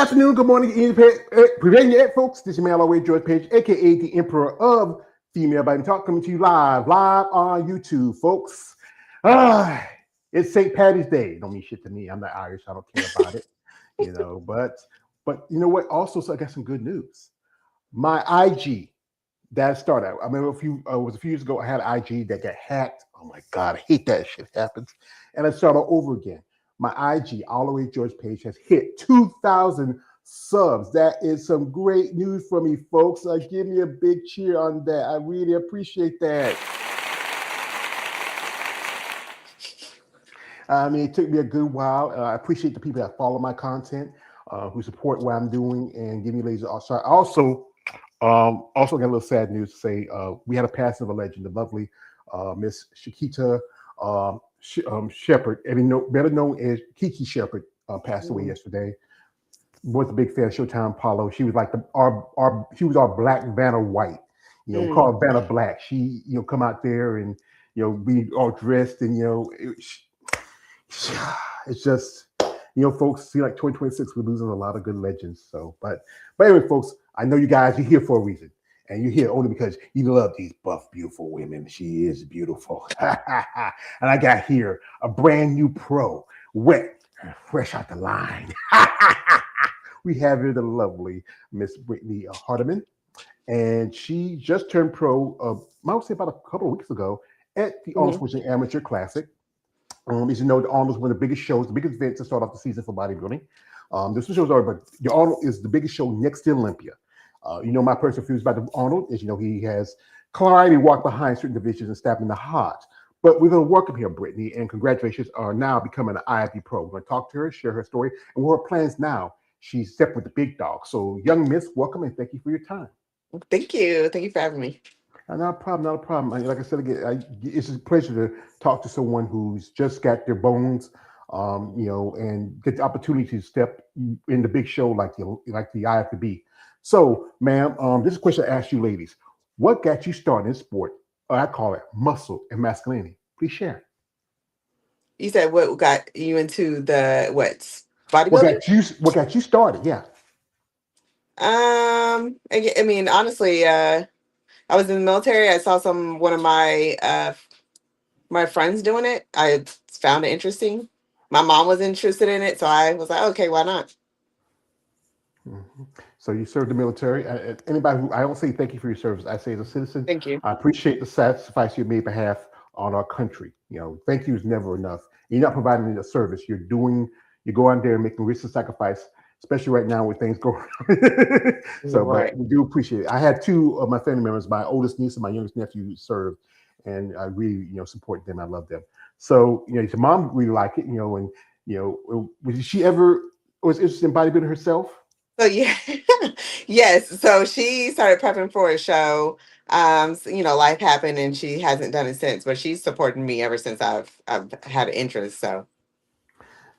afternoon, good morning, preventing folks. This is your man, always George Page, aka the Emperor of Female Body Talk, coming to you live on YouTube, folks. Ah, it's St. Patty's Day. Don't mean shit to me. I'm not Irish. I don't care about it, But you know what? Also, so I got some good news. My IG that started. I remember it was a few years ago. I had an IG that got hacked. Oh my god, I hate that shit happens. And I started over again. My IG, all the way George Page, has hit 2,000 subs. That is some great news for me, folks. Give me a big cheer on that. I really appreciate that. I mean, it took me a good while. I appreciate the people that follow my content, who support what I'm doing, and give me ladies. Also, got a little sad news to say. We had a passing of a legend, the lovely Miss Shakita Shepherd, better known as Kiki Shepherd, passed away yesterday. Was a big fan of Showtime Apollo. She was like she was our Black Vanna White. We call her Vanna Black. She come out there and be all dressed and it's just folks see like 2026 we're losing a lot of good legends. So but anyway, folks, I know you guys, you're here for a reason. And you're here only because you love these buff, beautiful women. She is beautiful. And I got here a brand new pro, wet, fresh out the line. We have here the lovely Miss Brittne Hardiman. And she just turned pro, I would say about a couple of weeks ago at the Arnold Schwarzenegger Amateur Classic. As you know, the Arnold is one of the biggest shows, the biggest event to start off the season for bodybuilding. There's some shows already, but the Arnold is the biggest show next to Olympia. My personal feelings about Arnold is, he has climbed and walked behind certain divisions and stabbed in the heart. But we're going to welcome here, Brittne, and congratulations are now becoming an IFBB pro. We're going to talk to her, share her story, and what her plans now. She's stepped with the big dog. So, young miss, welcome and thank you for your time. Thank you. Thank you for having me. Not a problem. Like I said again, it's a pleasure to talk to someone who's just got their bones, and get the opportunity to step in the big show like the IFBB. So, ma'am, this is a question I ask you, ladies. What got you started in sport? I call it muscle and masculinity. Please share. You said what got you into the bodybuilding? What got you started? Yeah. I mean, honestly, I was in the military. I saw one of my friends doing it. I found it interesting. My mom was interested in it, so I was like, okay, why not? Mm-hmm. So you served the military. Anybody who I don't say thank you for your service. I say as a citizen, Thank you. I appreciate the sacrifice you made behalf on our country. Thank you is never enough. You're not providing a service. You go out there and making risks and sacrifice, especially right now with things going on. But we do appreciate it. I had two of my family members, my oldest niece and my youngest nephew, served, and I really, support them. I love them. So, your mom really liked it, and was she ever was interested in bodybuilding herself? So yeah, yes. So she started prepping for a show. Life happened and she hasn't done it since, but she's supported me ever since I've had an interest. So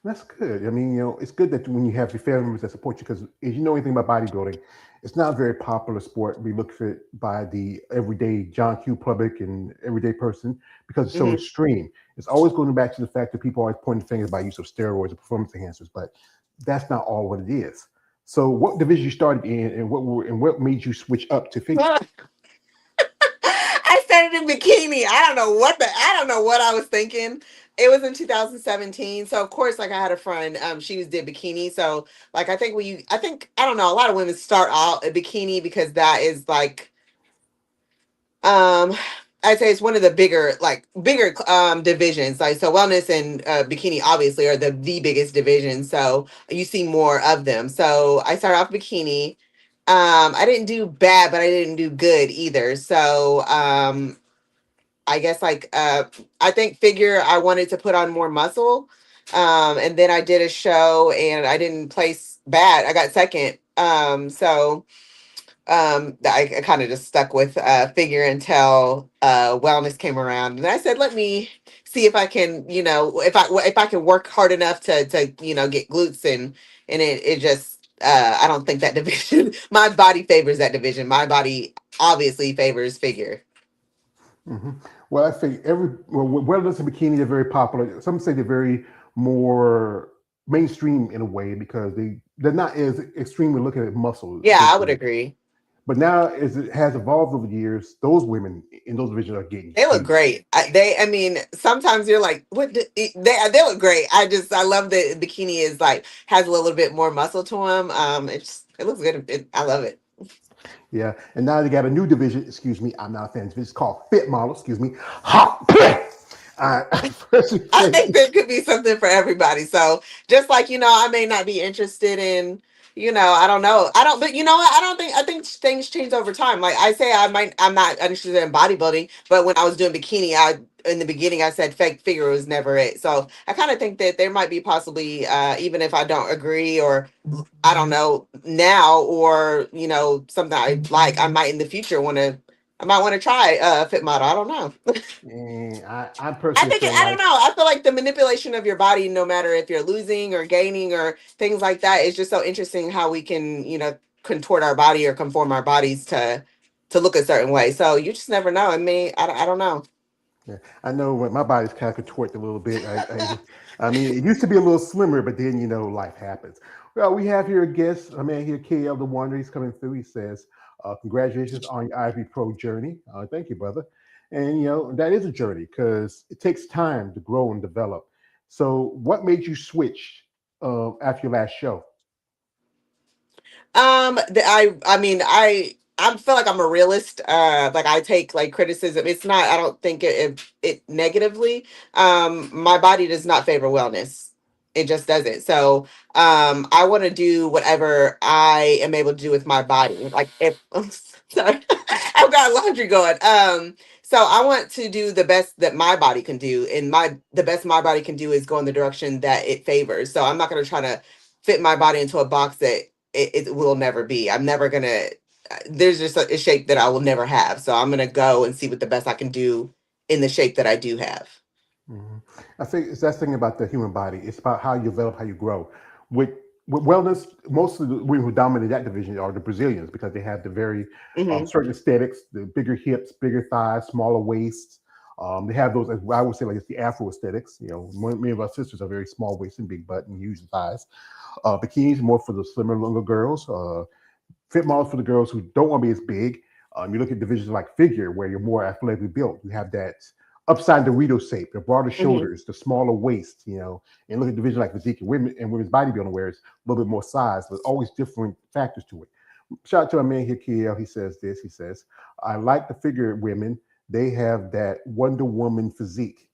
that's good. I mean, it's good that when you have your family members that support you, because if you know anything about bodybuilding, it's not a very popular sport. We look at by the everyday John Q public and everyday person because it's so extreme. It's always going back to the fact that people always pointing fingers by use of steroids or performance enhancers, but that's not all what it is. So, what division you started in, and what made you switch up to figure? I started in bikini. I don't know what I was thinking. It was in 2017. So of course, like I had a friend, she did bikini. So like I don't know, a lot of women start out a bikini because that is like um I'd say it's one of the bigger divisions. Like so wellness and bikini obviously are the biggest divisions. So you see more of them. So I started off bikini. I didn't do bad, but I didn't do good either. So I guess I think figure I wanted to put on more muscle. And then I did a show and I didn't place bad. I got second. I kind of just stuck with figure until wellness came around, and I said, let me see if I can, if I can work hard enough to get glutes and it just I don't think that division. My body favors that division. My body obviously favors figure. Mm-hmm. Well, I think wellness and bikini are very popular. Some say they're very more mainstream in a way because they're not as extremely looking at muscle Yeah, I would essentially. agree. But now, as it has evolved over the years, those women in those divisions are getting They look huge. great. I mean, sometimes you're like, what? They look great. I love the bikini is like has a little bit more muscle to them. It looks good. I love it. Yeah, and now they got a new division. Excuse me, I'm not a fan. It's called Fit Model. Excuse me. Ha! First I say, think there could be something for everybody. So just like, I may not be interested in, I don't know. I don't, but you know what? I think things change over time. Like I say, I'm not interested in bodybuilding, but when I was doing bikini, in the beginning, I said fake figure was never it. So I kind of think that there might be possibly, even if I don't agree or I don't know now, or, something I like, I might want to try a fit model. I don't know. I personally feel I don't like know. I feel like the manipulation of your body, no matter if you're losing or gaining or things like that, is just so interesting how we can, contort our body or conform our bodies to look a certain way. So you just never know. I don't know. yeah, I know when my body's kind of contorted a little bit. I mean, it used to be a little slimmer, but then life happens. Well, we have here a guest, a man here, KL the Wonder. He's coming through. He says, "Congratulations on your Ivy Pro journey." Thank you, brother. And that is a journey because it takes time to grow and develop. So, what made you switch after your last show? I mean, I feel like I'm a realist. Like I take like criticism. It's not. I don't think it negatively. My body does not favor wellness. It just doesn't. So, I want to do whatever I am able to do with my body. Like if sorry, I've got laundry going. So I want to do the best that my body can do, and the best my body can do is go in the direction that it favors. So I'm not going to try to fit my body into a box that it will never be. I'm never gonna. There's just a shape that I will never have. So I'm gonna go and see what the best I can do in the shape that I do have. Mhm. I think it's that thing about the human body. It's about how you develop, how you grow. With with wellness, most of the women who dominate that division are the Brazilians because they have the very Hmm. certain aesthetics, the bigger hips, bigger thighs, smaller waists. They have those, as I would say, like it's the Afro aesthetics. Many of our sisters are very small waist and big butt and huge thighs. Bikinis more for the slimmer, longer girls. Fit models for the girls who don't want to be as big. You look at divisions like figure, where you're more athletically built. You have that upside Dorito shape, the broader Hmm. shoulders, the smaller waist. And look at divisions like physique and women's bodybuilding, where it's a little bit more size, but always different factors to it. Shout out to our man here, Kiel. He says this. He says, "I like the figure women. They have that Wonder Woman physique."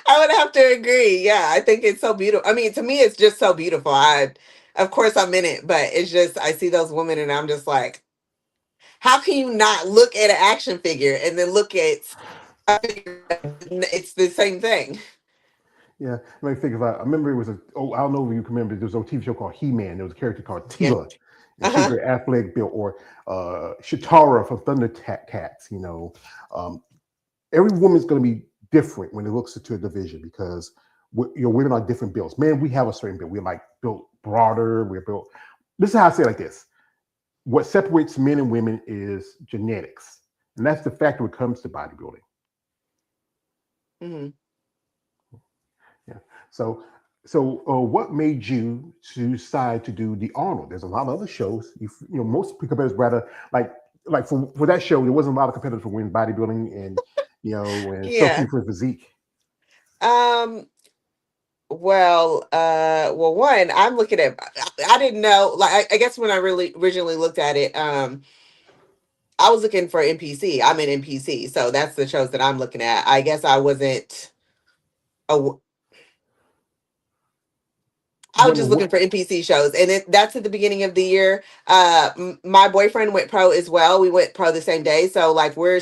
I would have to agree. Yeah, I think it's so beautiful. I mean, to me, it's just so beautiful. Of course, I'm in it, but it's just I see those women and I'm just like, how can you not look at an action figure and then look at a figure? It's the same thing. Yeah, let me think about. I remember it was I don't know if you can remember. There was a TV show called He-Man. There was a character called Yeah. Tila, and Uh she was huh. very athletic built, or Shatara from Thundercats. Um, every woman's going to be different when it looks into a division because women are different builds. Man, we have a certain build. We're like built broader. We're built. This is how I say it like this: what separates men and women is genetics, and that's the factor when it comes to bodybuilding. Hmm. Yeah. So, what made you decide to do the Arnold? There's a lot of other shows. Most competitors rather like for that show, there wasn't a lot of competitors for women's bodybuilding and so few Yeah. for physique. Um. Well, one, I'm looking at. I didn't know. Like, I guess when I really originally looked at it, I was looking for NPC. I'm in NPC, so that's the shows that I'm looking at. I guess I wasn't. I You was want to just know looking what? for NPC shows, and that's at the beginning of the year. My boyfriend went pro as well. We went pro the same day, so like we're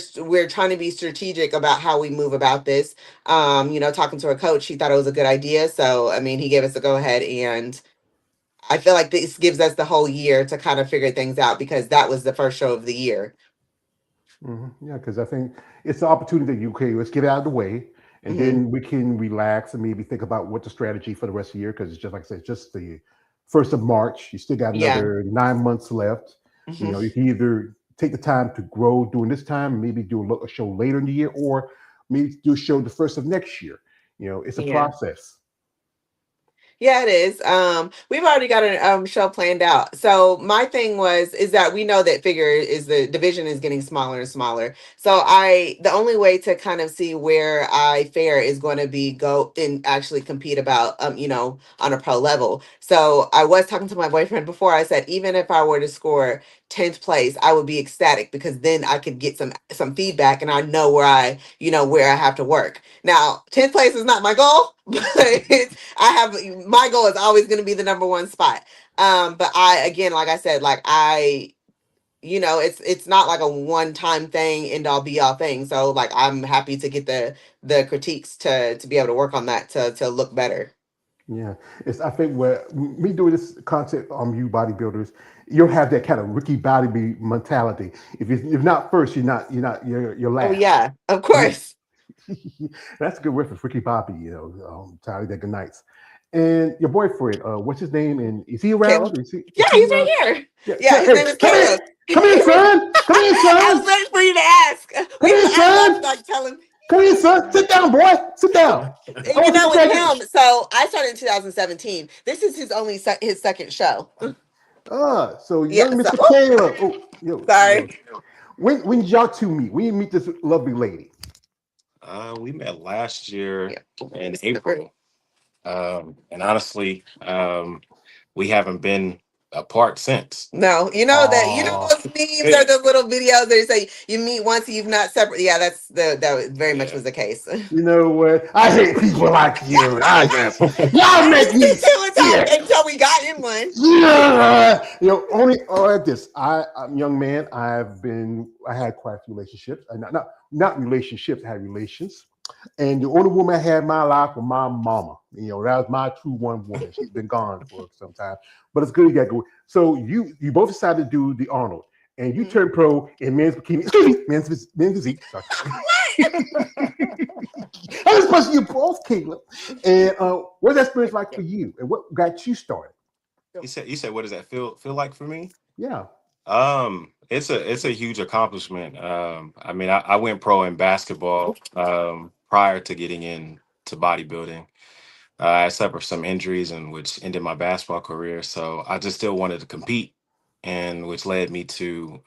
trying to be strategic about how we move about this. Talking to a coach, he thought it was a good idea. So I mean, he gave us a go ahead, and I feel like this gives us the whole year to kind of figure things out because that was the first show of the year. Yeah, because I think it's the opportunity that okay, let's get it out of the way, and Hmm. then we can relax and maybe think about what the strategy for the rest of the year. Because it's just like I said, it's just the 1st of March. You still got Yeah. another 9 months left. Hmm. You can either take the time to grow during this time, maybe do a show later in the year, or maybe do a show the first of next year. It's a Yeah. process. Yeah, it is. We've already got a show planned out. So my thing is that we know that figure is the division is getting smaller and smaller. So the only way to kind of see where I fare is going to be go and actually compete about on a pro level. So I was talking to my boyfriend before. I said even if I were to score 10th place, I would be ecstatic because then I could get some feedback and I know where I have to work. Now, 10th place is not my goal, but I have my goal is always going to be the number one spot. But I again, like I said, it's not like a one time thing, end all be all thing. So like I'm happy to get the critiques to be able to work on that to look better. Yeah, it's. I think where me doing this content on you bodybuilders, you'll have that kind of Ricky Bobby mentality. If not first, you're Oh last. yeah, of Yeah. course. That's a good reference, Ricky Bobby. Talladega Nights, and your boyfriend. What's his name? And is he Caleb. around? Yeah, Is he he's around? right here. Yeah. Yeah, his Hey, name is come in, Caleb. come in, son. Come in, I was son. waiting for you to ask. Come in, I love son. like telling. Come in, son. Sit down, boy. Sit down. I And want to see with your him, graduation. so I started in 2017. This is his second show. So Yeah, young so Mr. Caleb. Oh, yo. sorry. When did y'all two meet? When you meet this lovely lady? We met last year Yeah. in This is the first. April. And honestly, we haven't been apart since. No, Oh, those memes or those little videos that say you meet once and you've not separate. Yeah, that very much Yeah. was the case. you know what? I hate people like you. I just y'all I make used me to too sick. until we got in one. Yeah. Only at this. I'm a young man. I had quite a few relationships. Not relationships. I had relations. And the only woman I had in my life was my mama. That was my true one woman. She's been gone for some time, but it's good you got to go. So you both decided to do the Arnold, and you Mhm. turned pro in men's bikini. Excuse me, men's physique. Sorry. I was supposed to you both, Caleb. And what's that experience like for you? And what got you started? You said what does that feel like for me? Yeah. It's a huge accomplishment. I mean, I went pro in basketball prior to getting into bodybuilding. I suffered some injuries and which ended my basketball career. So I just still wanted to compete, and which led me to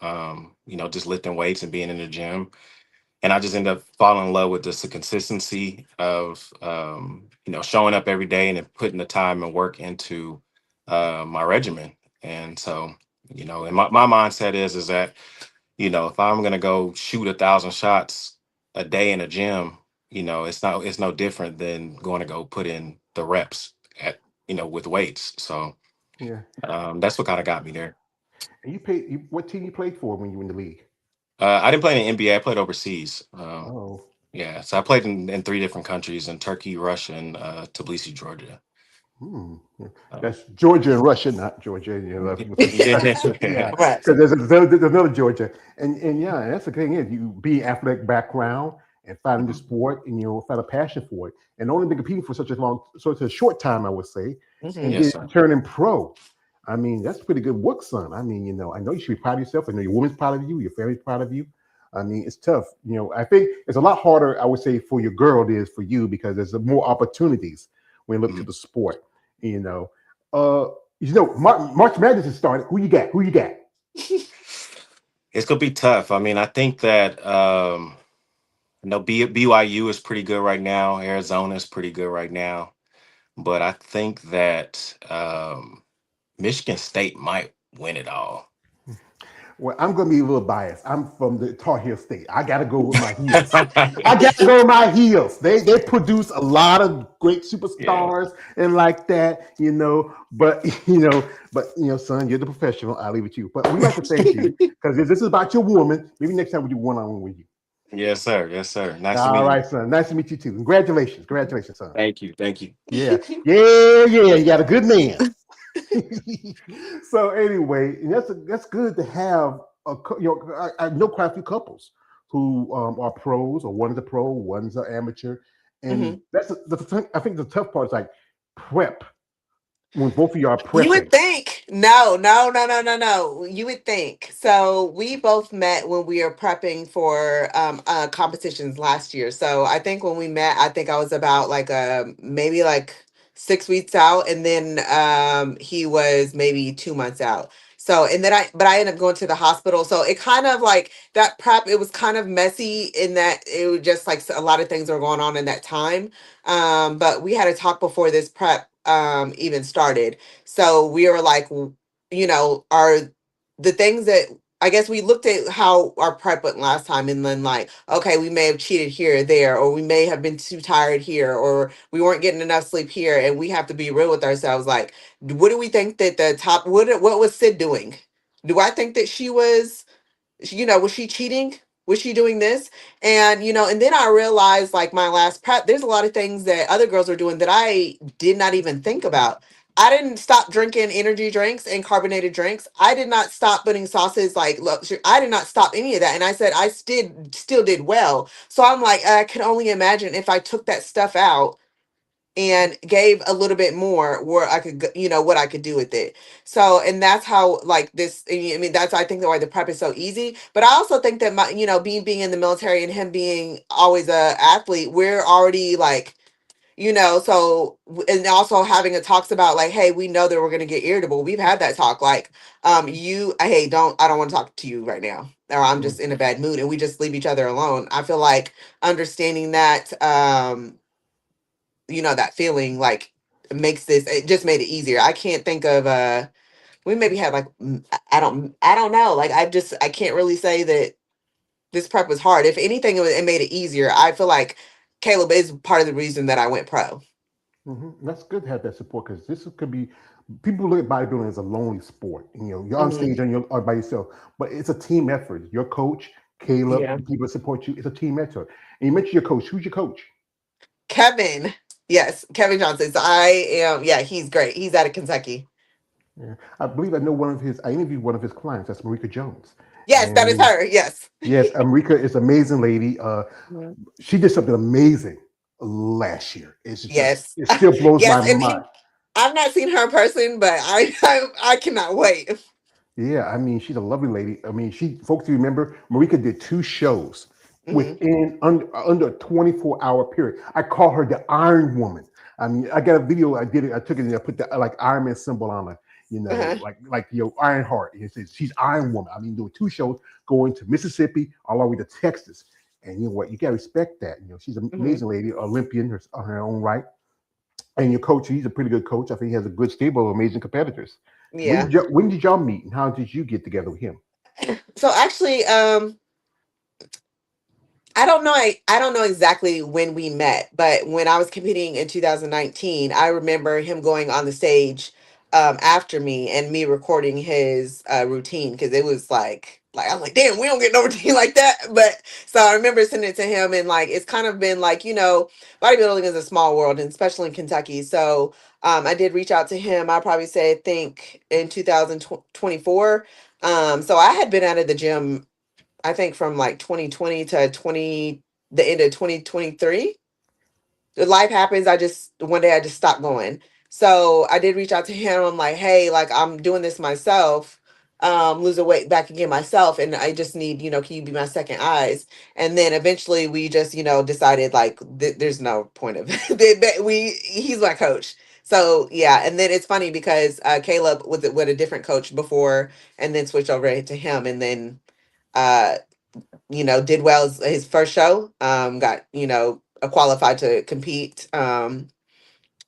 just lifting weights and being in the gym. And I just ended up falling in love with just the consistency of showing up every day and then putting the time and work into my regimen. And so, and my mindset is that, if I'm gonna go shoot 1,000 shots a day in a gym, it's no different than going to go put in the reps at with weights. So Yeah. that's what kind of got me there. And you played. What team you played for when you were in the league? I didn't play in the NBA. I played overseas. Oh. Yeah, so I played in three different countries: in Turkey, Russia, and Tbilisi, Georgia. Hmm. Yeah. Um, That's Georgia and Russia, not Georgia. Yeah, yeah, Right. because there's another Georgia, and yeah, and that's the thing is you be athletic background and finding the Mhm. sport and find a passion for it, and only been competing for such a short time, I would say, and Hmm. Yes, then sir. turning pro. I mean, that's pretty good work, son. I mean, I know you should be proud of yourself. I know your woman's proud of you. Your family's proud of you. I mean, it's tough. I think it's a lot harder, I would say, for your girl than it is for you because there's more opportunities when you look to Mhm. the sport. You know, uh, March Madness has started. Who you got? Who you got? It's gonna be tough. I mean, I think that BYU is pretty good right now. Arizona is pretty good right now, but I think that Michigan State might win it all. Well, I'm going to be a little biased. I'm from the Tar Heel State. I got to go with my heels. I got to go with my heels. They produce a lot of great Yeah. superstars and like that, But son, you're the professional. I'll leave it to you. But we like to thank you because this is about your woman. Maybe next time we do one on one with you. Yes, sir. Yes, sir. Nice to All meet you. right, son. Nice to meet you too. Congratulations, son. Thank you. Thank you. Yeah, yeah. You got a good man. So anyway, and that's good to have I know quite a few couples who are pros, or one's a pro, one's an amateur, and Hmm. I think the tough part is like prep when both of you are You would prepping. think. No, no, no, no, no, no. You would think. So we both met when we were prepping for competitions last year. So I think when we met, I think I was about maybe like 6 weeks out, and then he was maybe 2 months out. So and then I ended up going to the hospital. So it kind of like that prep. It was kind of messy in that it was just like a lot of things were going on in that time. But we had a talk before this prep even started. So we were like, are the things that I guess we looked at how our prep went last time, and then like, okay, we may have cheated here or there, or we may have been too tired here, or we weren't getting enough sleep here, and we have to be real with ourselves. Like, what do we think that the top? What was Sid doing? Do I think that she was? Was she cheating? Was she doing this? And and then I realized, like, my last prep, there's a lot of things that other girls are doing that I did not even think about. I didn't stop drinking energy drinks and carbonated drinks. I did not stop putting sauces like luxury. I did not stop any of that. And I said I still did well. So I'm like, I can only imagine if I took that stuff out and gave a little bit more where I could, what I could do with it. So, and that's how like this, I mean, that's, I think the why the prep is so easy, but I also think that my, being in the military and him being always a athlete, we're already like, so, and also having a talks about like, hey, we know that we're going to get irritable. We've had that talk. Like, hey, I don't want to talk to you right now, or I'm just in a bad mood, and we just leave each other alone. I feel like understanding that, that feeling like makes this, it just made it easier. I can't think of we maybe had like I don't know, like I can't really say that this prep was hard. If anything, it made it easier. I feel like Caleb is part of the reason that I went pro. That's good to have that support because this could be people look at bodybuilding as a lonely sport. You're on Hmm. stage and you're by yourself, but it's a team effort. Your coach, Caleb, Yeah. the people that support you, it's a team effort. And you mentioned your coach. Who's your coach? Kevin. Yes, Kevin Johnson. So I am, yeah, he's great. He's out of Kentucky. Yeah. I believe I know one of his. I interviewed one of his clients. That's Marika Jones, Yes, that is and her. Yes. yes, Marika is an amazing lady. Mhm. She did something amazing last year. It's just Yes. it still blows my Yes, and mind. I've not seen her in person, but I cannot wait. Yeah, I mean, she's a lovely lady. I mean, folks, you remember, Marika did two shows Hmm. within under a 24-hour period. I call her the Iron Woman. I mean, I got a video. I did it. I took it and I put the like Iron Man symbol on her. Uh-huh. Like Iron Heart. It says she's Iron Woman. I mean, doing two shows, going to Mississippi all the way to Texas. And you know what? You gotta respect that. She's an Hmm. amazing lady, Olympian on her own right. And your coach, he's a pretty good coach. I think he has a good stable of amazing competitors. Yeah. When did y'all meet, and how did you get together with him? So actually, I don't know exactly when we met, but when I was competing in 2019, I remember him going on the stage after me and me recording his routine because it was like I'm like, damn, we don't get no routine like that. But so I remember sending it to him, and like it's kind of been like, bodybuilding is a small world, and especially in Kentucky. So I did reach out to him. I probably say I think in 2024. So I had been out of the gym, I think, from like 2020 to the end of 2023. Life happens. One day I just stopped going. So I did reach out to him. I'm like, hey, like I'm doing this myself, losing weight back again myself. And I just need, can you be my second eyes? And then eventually we just, decided like there's no point of he's my coach. So yeah. And then it's funny because Caleb was with a different coach before and then switched over to him. And then uh did well as his first show, got, qualified to compete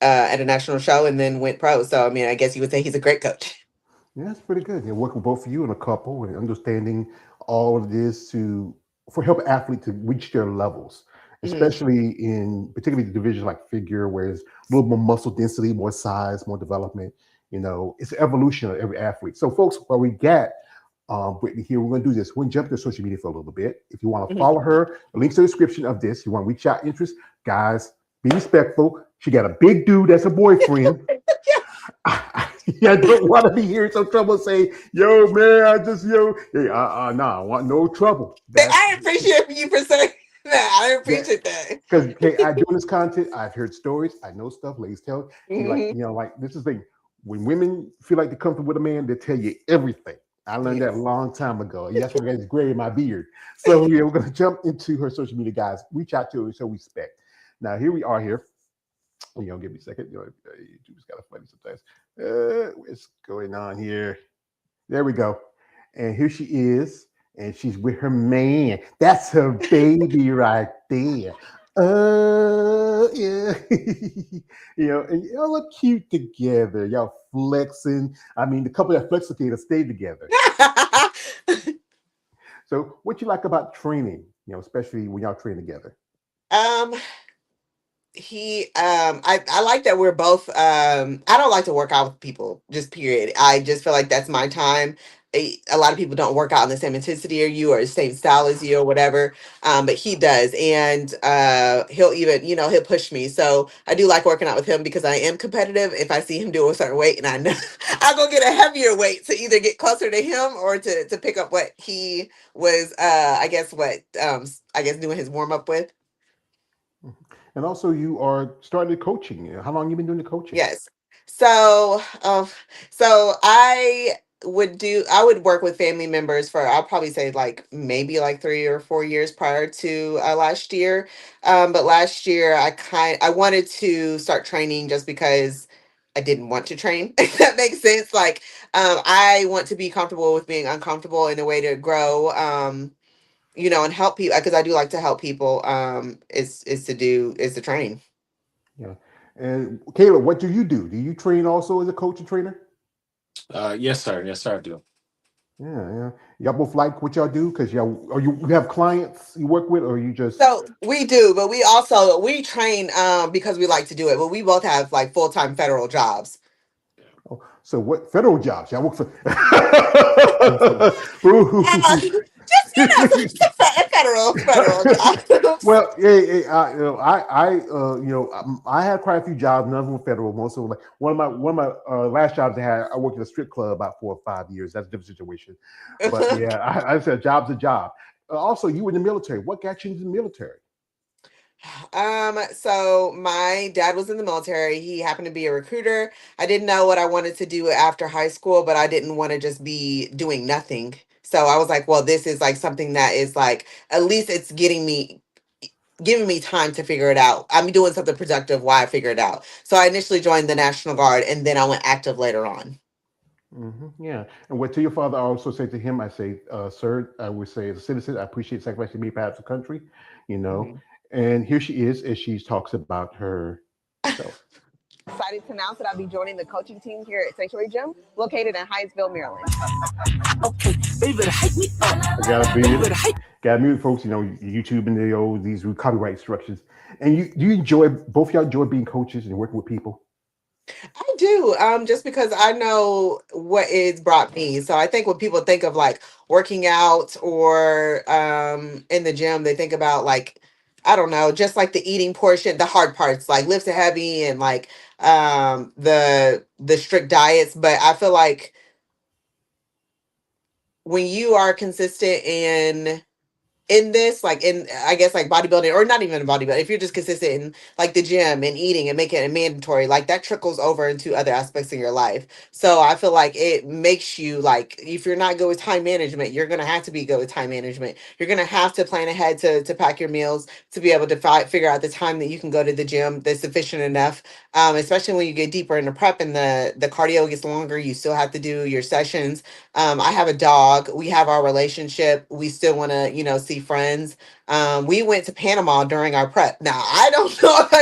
at a national show and then went pro. So, I mean, I guess you would say he's a great coach. Yeah, that's pretty good. Working with both of you and a couple and understanding all of this for help athletes to reach their levels, Hmm. especially in particularly the division like figure, where there's a little more muscle density, more size, more development. It's an evolution of every athlete. So, folks, while we got Brittne here, we're going to do this. We're going to jump to social media for a little bit. If you want to Hmm. follow her, the links to the description of this. You want to reach out interest, guys, be respectful. She got a big dude that's a boyfriend. I don't want to be hearing some trouble say, yo, man, hey, nah, I want no trouble. I appreciate you for saying that. I That, appreciate that. because I doing this content, I've heard stories, I know stuff, ladies tell, see, like, Hmm. like this is the thing. When women feel like they're comfortable with a man, they tell you everything. I learned that a Yes. long time ago. And that's what got gray in my beard. So yeah, we're gonna jump into her social media, guys. Reach out to her and show respect. Now here we are here. Give me a second. YouTube's kind of funny sometimes. What's going on here? There we go. And here she is, and she's with her man. That's her baby right there. Yeah. And y'all look cute together. Y'all flexing. I mean, the couple that flex together stay together. So, what you like about training? Especially when y'all train together. um I like that we're both I don't like to work out with people, just period. I just feel like that's my time. A lot of people don't work out in the same intensity or you or the same style as you or whatever. But he does, and he'll even, he'll push me. So I do like working out with him because I am competitive. If I see him do a certain weight and I know I'll go get a heavier weight to either get closer to him or to pick up what he was I guess doing his warm up with. And also, you are started coaching. How long you been doing the coaching? Yes. So, I I would work with family members for, I'll probably say like maybe like 3 or 4 years prior to last year. But last year I wanted to start training just because I didn't want to train. If that makes sense. Like, I want to be comfortable with being uncomfortable in a way to grow. And help people because I do like to help people. Is to train. Yeah. And Caleb, what do you do? Do you train also as a coach and trainer? Yes, sir. Yes, sir. I do. Yeah, yeah. Y'all both like what y'all do because y'all, or you have clients you work with, or you just. So we do, but we train because we like to do it. But we both have like full-time federal jobs. Oh, so what federal jobs y'all work for? Just federal jobs. Well, yeah, I had quite a few jobs. None of them were federal. Most of them, like one of my last jobs I had, I worked at a strip club about 4 or 5 years. That's a different situation. But yeah, I said job's a job. Also, you were in the military. What got you into the military? So my dad was in the military. He happened to be a recruiter. I didn't know what I wanted to do after high school, but I didn't want to just be doing nothing. So I was like, well, this is like something that is like, at least it's giving me time to figure it out. I'm doing something productive while I figure it out. So I initially joined the National Guard and then I went active later on. Yeah. And what to your father, I also say to him, I say, sir, I would say as a citizen, I appreciate the sacrifice you made for the country, you know. Mhm. And here she is as she talks about herself. Excited to announce that I'll be joining the coaching team here at Sanctuary Gym, located in Hyattsville, Maryland. I gotta mute folks, YouTube and these copyright instructions. And you enjoy both y'all enjoy being coaches and working with people? I do, just because I know what it's brought me. So I think when people think of like working out or in the gym, they think about like, I don't know, just like the eating portion, the hard parts, like lift heavy and like the strict diets. But I feel like when you are consistent in this, like in, I guess, like bodybuilding, or not even bodybuilding, if you're just consistent in like the gym and eating and making it mandatory, like that trickles over into other aspects of your life. So I feel like it makes you, like, if you're not good with time management, you're gonna have to be good with time management. You're gonna have to plan ahead to pack your meals to be able to figure out the time that you can go to the gym that's sufficient enough. Especially when you get deeper into prep and the cardio gets longer, you still have to do your sessions. I have a dog. We have our relationship. We still want to, see friends. We went to Panama during our prep. Now, I don't know if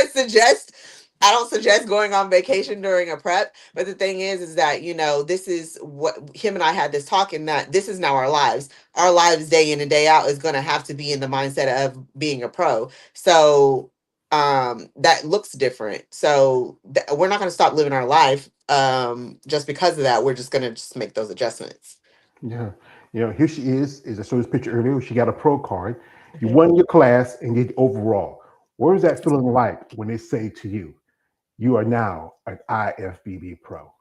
I don't suggest going on vacation during a prep, but the thing is that, this is what him and I had this talk, and that this is now our lives. Our lives day in and day out is going to have to be in the mindset of being a pro. So, that looks different. So we're not going to stop living our life just because of that. We're just going to just make those adjustments. Yeah. Here she is. As I showed this picture earlier, she got a pro card. You Mhm. won your class and get overall. What is that feeling like when they say to you, you are now an IFBB pro?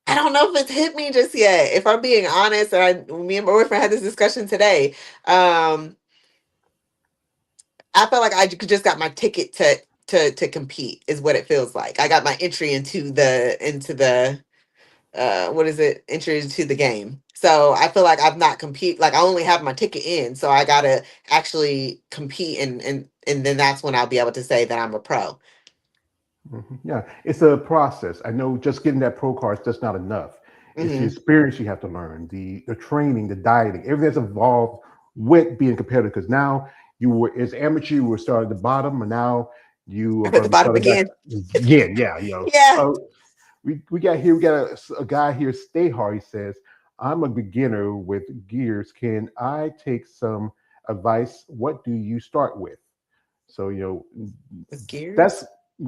I don't know if it's hit me just yet. If I'm being honest, and me and my boyfriend had this discussion today. I felt like I just got my ticket to compete. Is what it feels like. I got my entry into the what is it, entry into the game. So I feel like I've not compete, like I only have my ticket in, so I gotta actually compete, and then that's when I'll be able to say that I'm a pro. Yeah, it's a process. I know just getting that pro card is just not enough. It's the Hmm. experience you have to learn, the training, the dieting, everything that's involved with being competitive. Because now you were as amateur, you were starting at the bottom, and now you are I'm at going the to be bottom starting back again. again. Yeah, Yeah. we got a guy here. Stay hard. He says, "I'm a beginner with gears. Can I take some advice? What do you start with?" So With that's gears.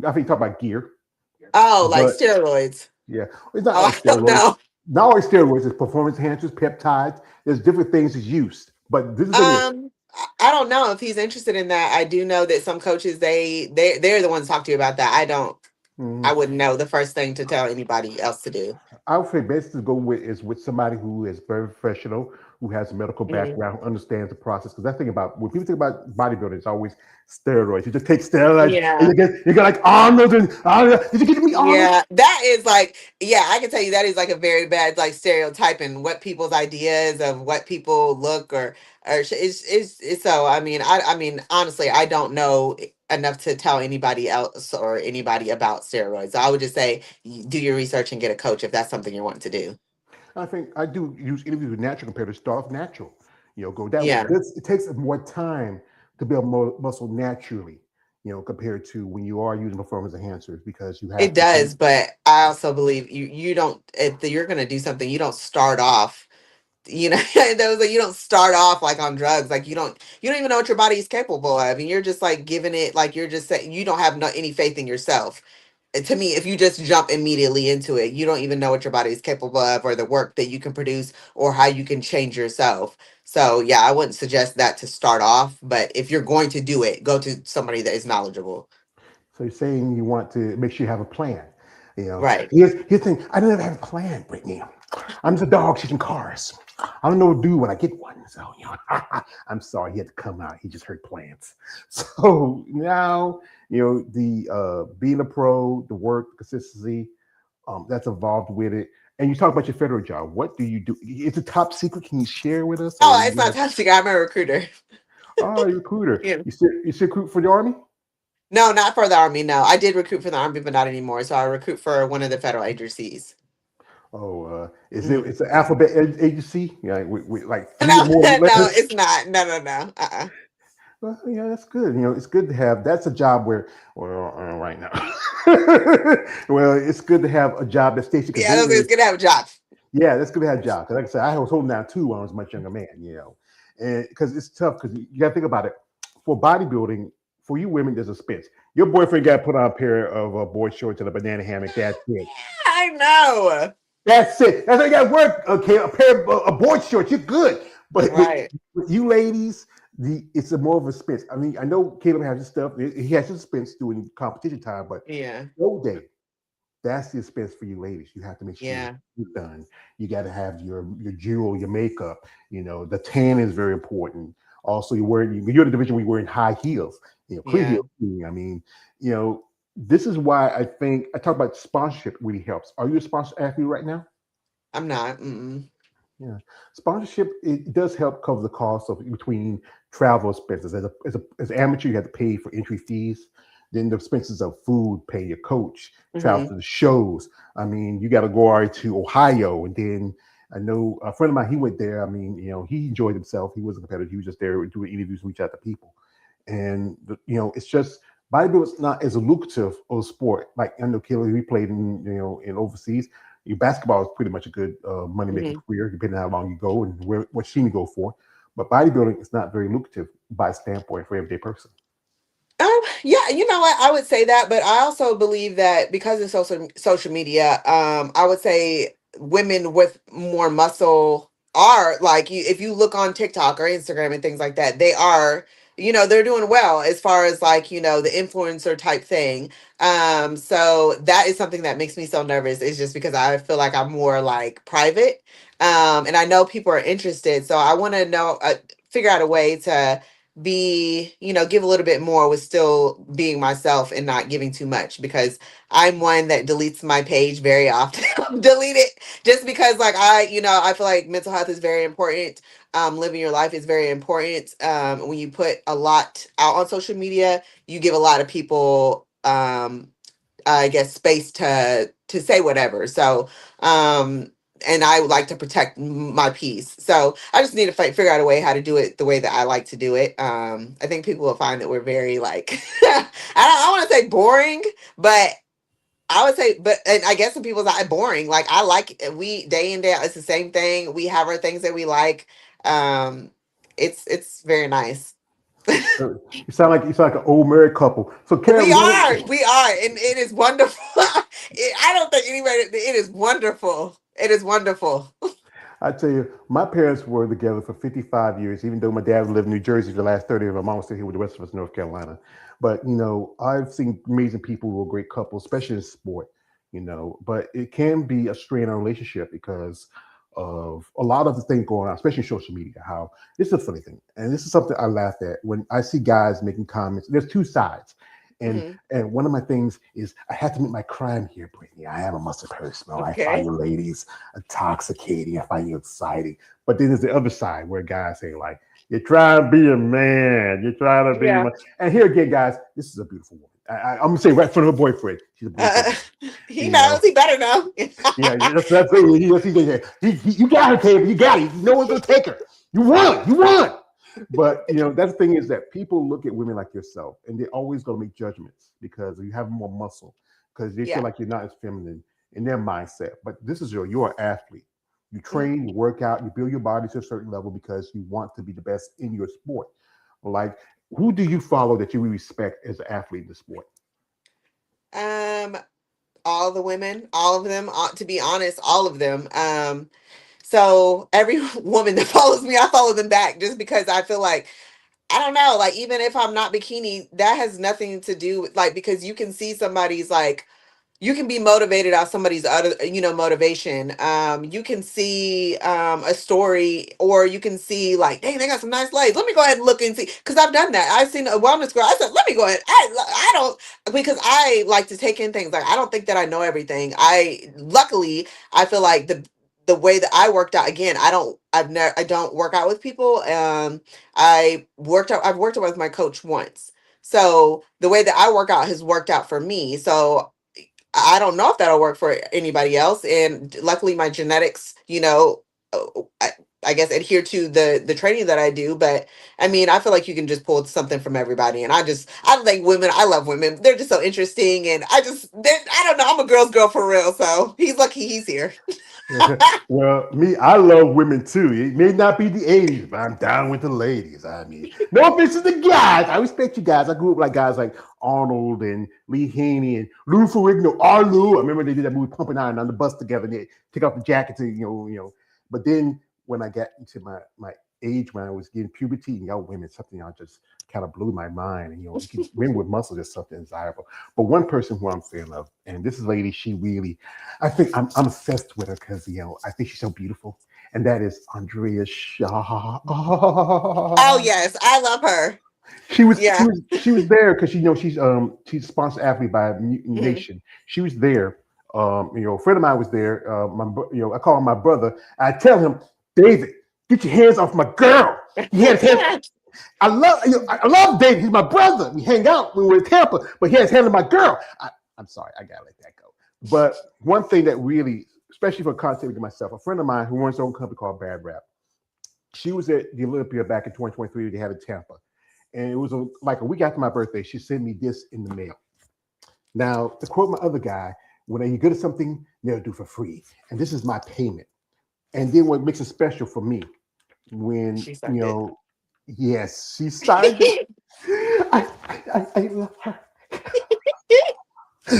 I think talk about gear, Oh, like but steroids. yeah, it's not Oh, like I don't steroids. know. Not always steroids. It's performance enhancers, peptides. There's different things that's used. But this is the thing is, I don't know if he's interested in that. I do know that some coaches they're the ones to talk to you about that. I don't. I mm, wouldn't know the first thing to tell anybody else to do. I would say best to go with is with somebody who is very professional, who has a medical Mhm. background, who understands the process. Because I think about when people think about bodybuilding, it's always steroids. You just take steroids and Yeah. you get like Arnold and Arnold. Did you get me Arnold? Yeah, that is like, yeah, I can tell you that is like a very bad like stereotype and what people's ideas of what people look or it's so I mean honestly I don't know enough to tell anybody else or anybody about steroids. So I would just say do your research and get a coach if that's something you're wanting to do. I think I do use interviews with natural competitors. Start off natural, go that way. Yeah, It takes more time to build more muscle naturally, compared to when you are using performance enhancers because you it have to. does, but I also believe you don't if you're going to do something you don't start off that was like you don't start off like on drugs like you don't even know what your body is capable of and you're just like giving it like you're just saying you don't have no, any faith in yourself. And to me if you just jump immediately into it you don't even know what your body is capable of or the work that you can produce or how you can change yourself. So yeah, I wouldn't suggest that to start off, but if you're going to do it go to somebody that is knowledgeable. So you're saying you want to make sure you have a plan. Right. Here's the thing. I don't ever have a plan, Brittany. I'm just a dog chasing cars. I don't know what to do when I get one. So I'm sorry he had to come out. He just heard plans. So now the being a pro, the work, the consistency, that's involved with it. And you talk about your federal job. What do you do? Is it top secret? Can you share with us? Or Oh, it's not toxic. I'm a recruiter. oh, you're a recruiter. Yeah. You still recruit for the army? No, not for the army. No, I did recruit for the army, but not anymore. So I recruit for one of the federal agencies. Oh, is it? Mhm. It's an alphabet agency. Yeah, with like three or No, more no, letters. it's not. No, no, no. Well, yeah, that's good. It's good to have. That's a job where, well, right now, well, it's good to have a job that stays because Yeah, those it's gonna have a job. yeah, that's good to have a job. Because like I said, I was holding down two when I was a much younger man. And because it's tough because you got to think about it. For bodybuilding, for you women, there's expense. Your boyfriend got to put on a pair of boy shorts and a banana hammock. That's it. I know. That's it. That's all you got to work. Okay, a pair of boy shorts. You're good. But Right. with you ladies, it's a more of a expense. I mean, I know Caleb has his stuff. He has his expense doing competition time, but Yeah. show day, that's the expense for you ladies. You have to make sure Yeah. you're done. You got to have your jewel, your makeup. The tan is very important. Also, you're the division where you're wearing high heels. Clear Yeah. heels. I mean, you know, this is why I think I talk about sponsorship really helps. Are you a sponsor athlete right now? I'm not. Mm-mm. Yeah, sponsorship it does help cover the cost of between travel expenses. As an amateur, you have to pay for entry fees. Then the expenses of food, pay your coach, travel Hmm. to the shows. I mean, you got to go all right to Ohio, and then I know a friend of mine. He went there. I mean, he enjoyed himself. He was a competitor. He was just there doing interviews, reach out to people, and it's just bodybuilding is not as lucrative of a sport. Like I know Kelly, we played in overseas. Your basketball is pretty much a good money making Hmm. career, depending on how long you go and what team you go for. But bodybuilding is not very lucrative by standpoint for everyday person. Yeah, you know what? I would say that, but I also believe that because of social media, I would say women with more muscle are like you. If you look on TikTok or Instagram and things like that, they are, they're doing well as far as like the influencer type thing. So that is something that makes me so nervous. Is just because I feel like I'm more like private, and I know people are interested, so I want to know, figure out a way to be give a little bit more with still being myself and not giving too much because I'm one that deletes my page very often. Delete it just because like I feel like mental health is very important. Living your life is very important. When you put a lot out on social media you give a lot of people I guess, space to say whatever. So, and I would like to protect my peace. So I just need to figure out a way how to do it the way that I like to do it. I think people will find that we're very like, I want to say boring, but I would say, but and I guess some people's eye boring. Like I like we day in day out. It's the same thing. We have our things that we like. Um, it's very nice. You sound like an old married couple. So Karen, We are, and it is wonderful. I don't think anybody. It is wonderful. It is wonderful. I tell you, my parents were together for 55 years, even though my dad lived in New Jersey for the last 30 of them. My mom was still here with the rest of us in North Carolina. But, I've seen amazing people who are great couples, especially in sport, but it can be a strain on a relationship because of a lot of the things going on, especially social media, how this is a funny thing. And this is something I laugh at when I see guys making comments. There's two sides. And Mhm. and one of my things is I have to make my crime here, Brittany. I am a muscle person. I find Okay. you ladies intoxicating. I find you exciting. But then there's the other side where guys say like, "You're trying to be a man. You're trying to be a Yeah. man." And here again, guys, this is a beautiful woman. I'm gonna say right in front of her boyfriend. She's a beautiful Uh, woman. he You knows. know, He better know. yeah, that's it. You got her, Caleb. You got it. No one's gonna take her. You won. You won. But that's the thing is that people look at women like yourself, and they're always gonna make judgments because you have more muscle, because they feel Yeah. like you're not as feminine in their mindset. But this is you're an athlete. You Mhm. train, you work out, you build your body to a certain level because you want to be the best in your sport. Like, who do you follow that you respect as an athlete in the sport? Um, all the women, all of them. To be honest, all of them. So every woman that follows me, I follow them back just because I feel like I don't know, like even if I'm not bikini, that has nothing to do with like because you can see somebody's like you can be motivated out somebody's other motivation. You can see a story, or you can see like, dang, they got some nice legs, let me go ahead and look and see, because I've done that. I've seen a wellness girl, I said, let me go ahead. I don't, because I like to take in things. Like I don't think that I know everything. I luckily I feel like the way that I worked out, again, I don't work out with people. I've worked out with my coach once, so the way that I work out has worked out for me. So I don't know if that'll work for anybody else. And luckily, my genetics, uh, I, I guess adhere to the training that I do. But I mean, I feel like you can just pull something from everybody. And I like women. I love women. They're just so interesting. And I don't know. I'm a girl's girl for real. So he's lucky he's here. Well, me, I love women too. It may not be the 80s, but I'm down with the ladies. I mean, no offense to the guys. I respect you guys. I grew up like guys like Arnold and Lee Haney and Lou Ferrigno, Arlo. I remember they did that movie Pumping Iron on the bus together and they take off the jacket to, But then when I got into my age when I was getting puberty and y'all women, something y'all just kind of blew my mind. And women with muscles is something desirable. But one person who I'm a fan of, and this is lady, she really I think I'm obsessed with her because I think she's so beautiful, and that is Andrea Shaw. Oh yes, I love her. She was she Yeah. was she was there because she's a sponsored athlete by Mutant Mhm. Nation. She was there. A friend of mine was there. I call him my brother. I tell him, David, get your hands off my girl. He had his hands. I love David. He's my brother. We hang out when we're in Tampa, but he has hands on my girl. I'm sorry, I gotta let that go. But one thing that really, especially for content to myself, a friend of mine who runs her own company called Bad Rap, she was at the Olympia back in 2023. They had in Tampa, and it was like a week after my birthday. She sent me this in the mail. Now, to quote my other guy, when you're good at something, they'll do for free, and this is my payment. And then what makes it special for me when She sucked it. yes, she signed it. I love her.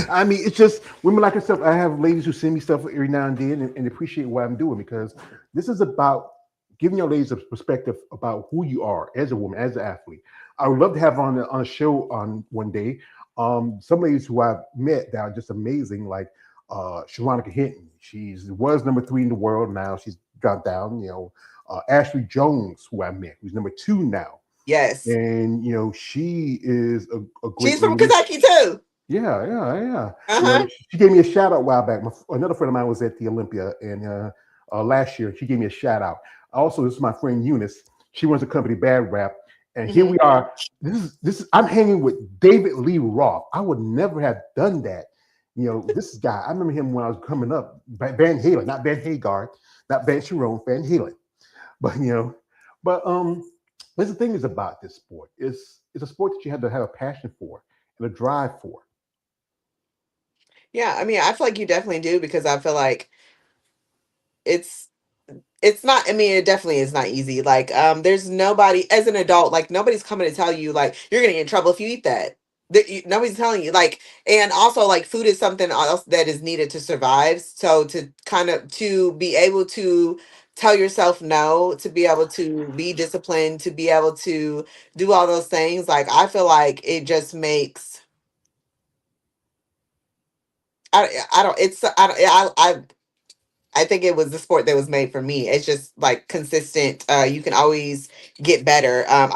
I mean, it's just women like herself. I have ladies who send me stuff every now and then and appreciate what I'm doing because this is about giving your ladies a perspective about who you are as a woman, as an athlete. I would love to have on a show on one day. Some ladies who I've met that are just amazing, like Sharonica Hinton. She was number 3 in the world. Now she's dropped down. Ashley Jones, who I met, who's number 2 now. Yes. And she is a She's great from lady. Kentucky too. Yeah, yeah, yeah. Uh-huh. She gave me a shout out a while back. Another friend of mine was at the Olympia, and last year she gave me a shout out. Also, this is my friend Eunice. She runs a company, Bad Rap, and here Hmm. we are. This is. I'm hanging with David Lee Roth. I would never have done that This guy, I remember him when I was coming up, Van Halen, not Van Hagar, not Van Sharon, Van Halen. But but the thing is about this sport. It's a sport that you have to have a passion for and a drive for. Yeah, I mean, I feel like you definitely do because I feel like it's it's not, I mean, it definitely is not easy. Like, there's nobody as an adult, like nobody's coming to tell you like you're gonna get in trouble if you eat that. Nobody's telling you like, and also like food is something else that is needed to survive. So to kind of to be able to tell yourself no, to be able to be disciplined, to be able to do all those things, like I feel like it just makes I don't it's I think it was the sport that was made for me. It's just like consistent. You can always get better. I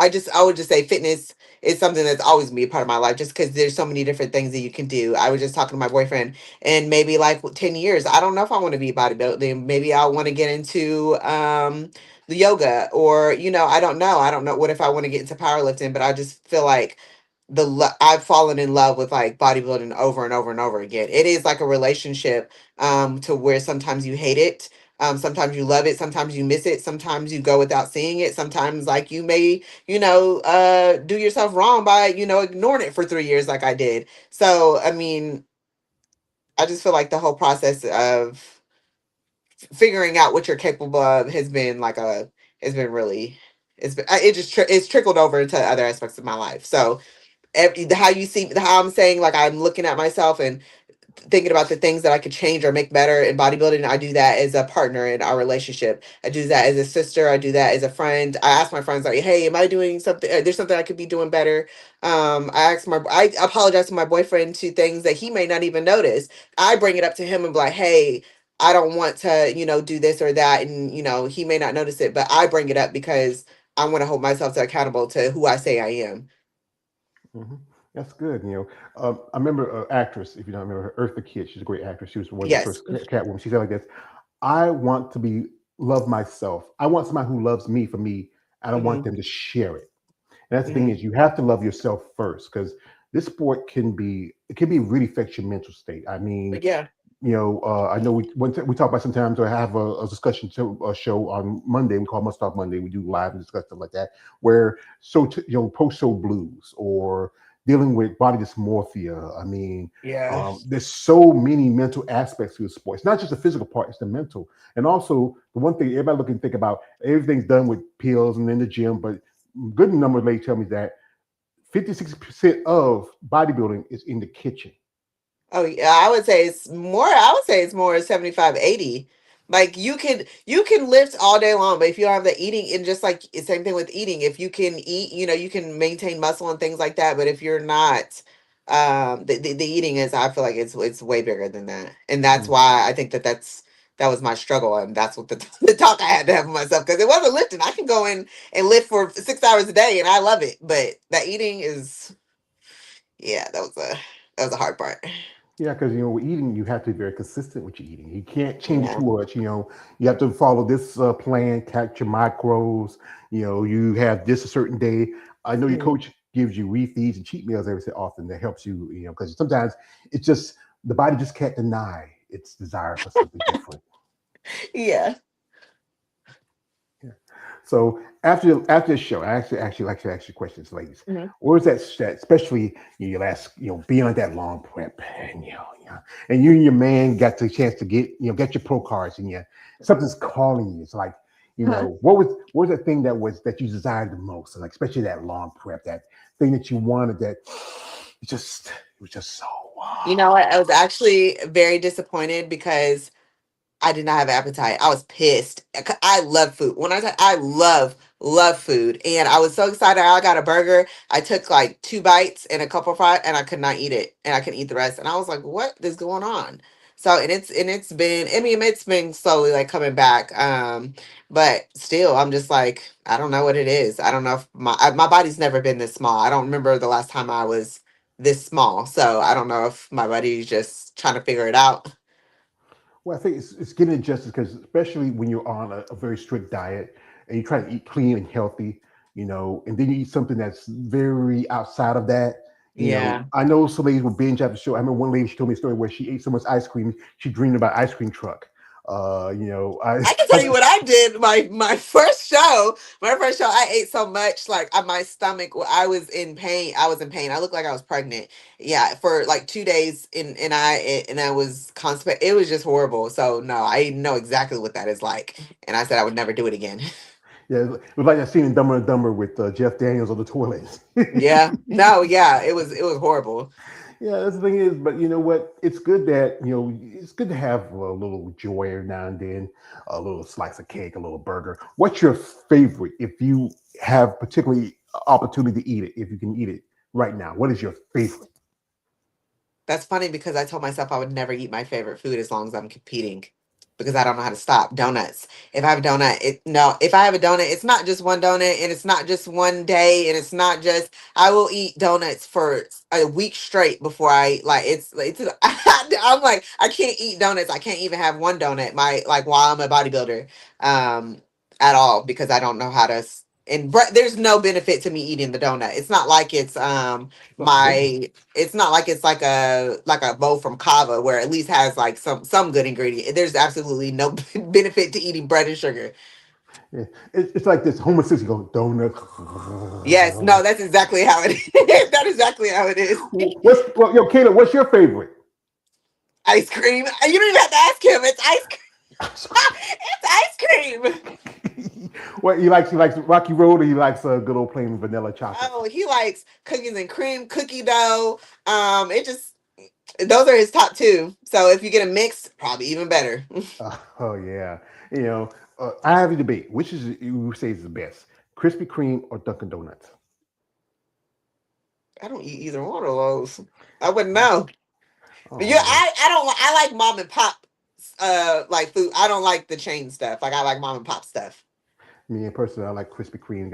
would just say fitness is something that's always gonna be a part of my life just because there's so many different things that you can do. I was just talking to my boyfriend and maybe like 10 years, I don't know if I want to be bodybuilding. Maybe I want to get into the yoga or, I don't know. I don't know what if I want to get into powerlifting, but I just feel like I've fallen in love with like bodybuilding over and over and over again. It is like a relationship to where sometimes you hate it, sometimes you love it, sometimes you miss it, sometimes you go without seeing it, sometimes like you may do yourself wrong by ignoring it for 3 years like I did. So I mean, I just feel like the whole process of figuring out what you're capable of has been really it's trickled over into other aspects of my life. So how you see how I'm saying like I'm looking at myself and thinking about the things that I could change or make better in bodybuilding. I do that as a partner in our relationship. I do that as a sister. I do that as a friend. I ask my friends like, "Hey, am I doing something? There's something I could be doing better." I apologize to my boyfriend to things that he may not even notice. I bring it up to him and be like, "Hey, I don't want to, do this or that," and he may not notice it, but I bring it up because I want to hold myself to accountable to who I say I am. hmm That's good. I remember an actress, if you don't remember her, Eartha Kitt. She's a great actress. She was one of the Yes. first Catwoman. She said like this: "I want to be love myself. I want somebody who loves me for me. I don't want Hmm. them to share it." And that's the thing Hmm. is, you have to love yourself first because this sport can be really affect your mental state. I mean, But yeah. I know we talk about sometimes I have a discussion show on Monday. We call Must Talk Monday. We do live and discuss stuff like that, where post show blues or dealing with body dysmorphia. I mean, Yeah. there's so many mental aspects to the sport. It's not just the physical part; it's the mental, and also the one thing everybody look and think about. Everything's done with pills and in the gym, but good number of ladies tell me that 50-60% of bodybuilding is in the kitchen. Oh yeah, I would say it's more 75-80. Like you can lift all day long, but if you don't have the eating and just like it's same thing with eating, if you can eat, you can maintain muscle and things like that. But if you're not, the eating is I feel like it's way bigger than that. And that's Mhm. why I think that was my struggle and that's what the, the talk I had to have with myself because it wasn't lifting. I can go in and lift for 6 hours a day and I love it. But that eating is yeah, that was a hard part. Yeah, because with eating, you have to be very consistent with your eating. You can't change it Yeah. too much. You have to follow this plan, catch your macros. You have this a certain day. I know your Mhm. coach gives you refeeds and cheat meals every so often that helps you. Because sometimes it's just the body just can't deny its desire for something different. Yeah. Yeah. So after the show, I actually like to ask you questions, ladies. Mhm. Where's that especially your last, beyond that long prep, and and you and your man got the chance to get your pro cards, and something's calling you. It's like, Huh. what was that thing that you desired the most, like especially that long prep, that thing that you wanted that it was just so You know what? I was actually very disappointed because I did not have appetite. I was pissed. I love food. When I say I love food, and I was so excited. I got a burger. I took like 2 bites and a couple of fries, and I could not eat it, and I couldn't eat the rest. And I was like, "What is going on?" So, and it's been. I mean, it's been slowly like coming back. But still, I'm just like, I don't know what it is. I don't know if my body's never been this small. I don't remember the last time I was this small. So I don't know if my body's just trying to figure it out. Well, I think it's getting adjusted because especially when you're on a very strict diet and you try to eat clean and healthy, and then you eat something that's very outside of that, You know, Yeah. I know some ladies will binge after the show. I remember one lady, she told me a story where she ate so much ice cream, she dreamed about ice cream truck. You know, I can tell you what I did. My first show, I ate so much like my stomach. I was in pain. I was in pain. I looked like I was pregnant. Yeah, for like 2 days, and I was constipated. It was just horrible. So no, I know exactly what that is like, and I said I would never do it again. yeah, it was like that scene in Dumber and Dumber with Jeff Daniels on the toilet. Yeah, no, yeah, it was horrible. Yeah, that's the thing is, but you know what? It's good that it's good to have a little joy every now and then, a little slice of cake, a little burger. What's your favorite if you have particularly opportunity to eat it? If you can eat it right now, what is your favorite? That's funny because I told myself I would never eat my favorite food as long as I'm competing because I don't know how to stop. Donuts. If I have a donut, if I have a donut, it's not just one donut and it's not just one day and it's not just I will eat donuts for a week straight before I like it's I'm like I can't eat donuts. I can't even have one donut while I'm a bodybuilder at all because I don't know how to there's no benefit to me eating the donut. It's not like my it's not like it's like a bowl from Kava where at least has like some good ingredient. There's absolutely no benefit to eating bread and sugar. Yeah. It's like this homosexual donut. Yes, no, that's exactly how it is. That's exactly how it is. Kayla, what's your favorite? Ice cream. You don't even have to ask him. It's ice cream. It's ice cream. What he likes Rocky Road, or he likes a good old plain vanilla chocolate. Oh, he likes cookies and cream, cookie dough. It just those are his top two. So if you get a mix, probably even better. Oh yeah, I have a debate. Which is you say is the best, Krispy Kreme or Dunkin' Donuts? I don't eat either one of those. I wouldn't know. But yeah, Oh, I don't I like mom and pop like food. I don't like the chain stuff. Like I like mom and pop stuff. me personally, I like Krispy Kreme.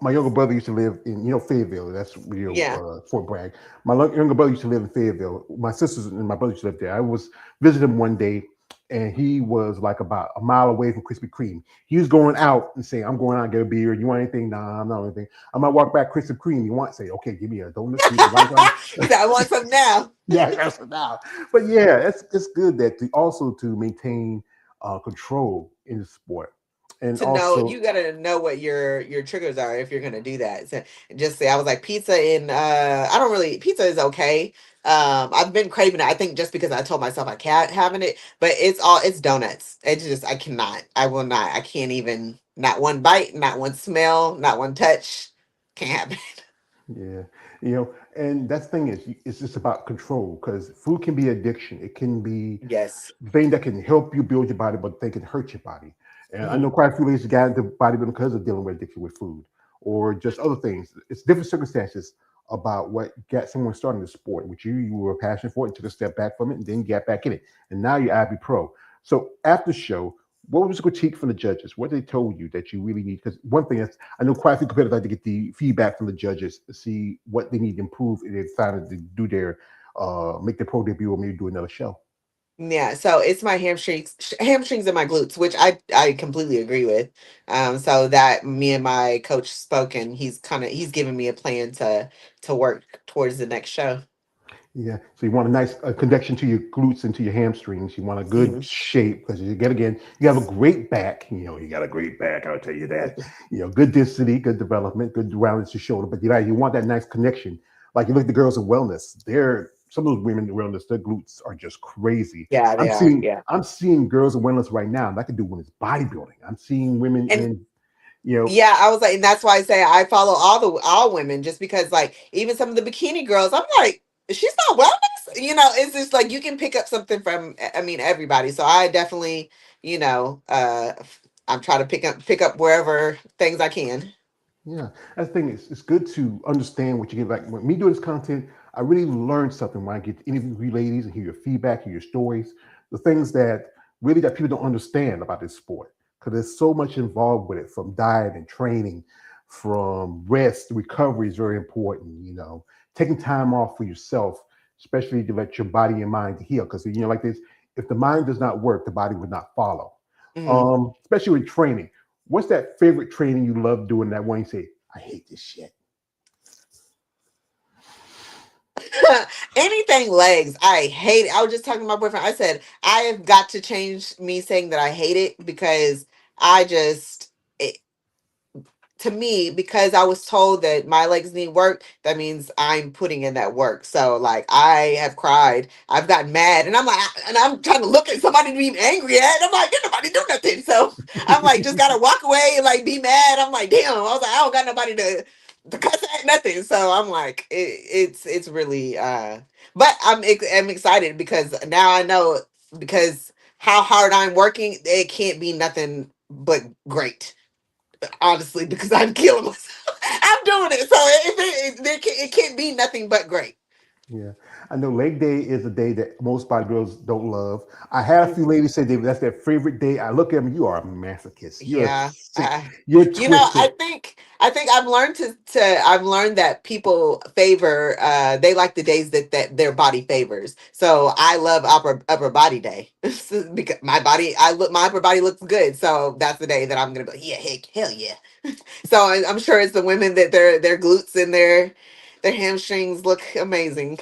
My younger brother used to live in Fayetteville. That's Yeah. Fort Bragg. Younger brother used to live in Fayetteville. My sisters and my brother used to live there. I was visiting him one day, and he was like about a mile away from Krispy Kreme. He was going out and saying, "I'm going out and get a beer. You want anything? Nah, I'm not anything. I might walk back Krispy Kreme. You want? Say, okay, give me a donut. Give me a light He said, I want some now. yeah, that's now. But yeah, it's good that to maintain control in the sport, and To know also you gotta know what your triggers are if you're gonna do that. So just say I was like pizza and I don't really pizza is okay. I've been craving it. I think just because I told myself I can't having it, but it's donuts. It's just I cannot. I will not. I can't even not one bite, not one smell, not one touch. Can't happen. yeah, and that's the thing is it's just about control because food can be addiction. It can be Yes. the thing that can help you build your body, but they can hurt your body. And I know Mhm. quite a few ladies got into bodybuilding because of dealing with addiction with food or just other things. It's different circumstances about what got someone started the sport, which you were passionate for it and took a step back from it and then got back in it. And now you're IB Pro. So after the show, what was the critique from the judges? What they told you that you really need? Because one thing is, I know quite a few competitors like to get the feedback from the judges to see what they need to improve if they decided to do their make their pro debut or maybe do another show. Yeah, so it's my hamstrings and my glutes, which I completely agree with. So that me and my coach spoke, and he's giving me a plan to work towards the next show. Yeah. So you want a nice connection to your glutes and to your hamstrings. You want a good Mhm. shape because you have a great back. You got a great back. I'll tell you that. Good density, good development, good roundness to shoulder. But you want that nice connection. Like you look at the girls in wellness. Some of those women in wellness, their glutes are just crazy. Yeah, they are. Yeah, I'm seeing girls in wellness right now. That could do women's bodybuilding. I'm seeing women and in you know yeah, I was like, and that's why I say I follow all women, just because like even some of the bikini girls, I'm like, she's not wellness. It's just like you can pick up something from, I mean, everybody. So I definitely, I'm trying to pick up wherever things I can. Yeah, that's the thing. It's good to understand what you get. Like when me doing this content, I really learn something when I get to interview you ladies and hear your feedback, hear your stories, the things that really that people don't understand about this sport. Because there's so much involved with it, from diet and training, from rest, recovery is very important. Taking time off for yourself, especially to let your body and mind heal. Because like this, if the mind does not work, the body would not follow. Mhm. Especially with training. What's that favorite training you love doing that one you say, I hate this shit? Anything legs, I hate it. I was just talking to my boyfriend. I said I have got to change me saying that I hate it because I just to me, because I was told that my legs need work, that means I'm putting in that work. So like I have cried, I've gotten mad, and I'm like, and I'm trying to look at somebody to be angry at. And I'm like, did nobody do nothing? So I'm like, just gotta walk away and like be mad. I'm like, damn. I was like, I don't got nobody to cuss at nothing. So I'm like, it's really but I'm excited because now I know because how hard I'm working, it can't be nothing but great, honestly, because I'm killing myself. I'm doing it, so it can't be nothing but great. Yeah, I know leg day is a day that most bodybuilders don't love. I had a few ladies say that's their favorite day. I look at them, you are a masochist. You're Yeah. sick. You're You know, twisted. I think I've learned to I've learned that people favor they like the days that their body favors. So I love upper body day because my body I look my upper body looks good. So that's the day that I'm gonna be like, yeah, heck, hell yeah. So I'm sure it's the women that their glutes and their hamstrings look amazing.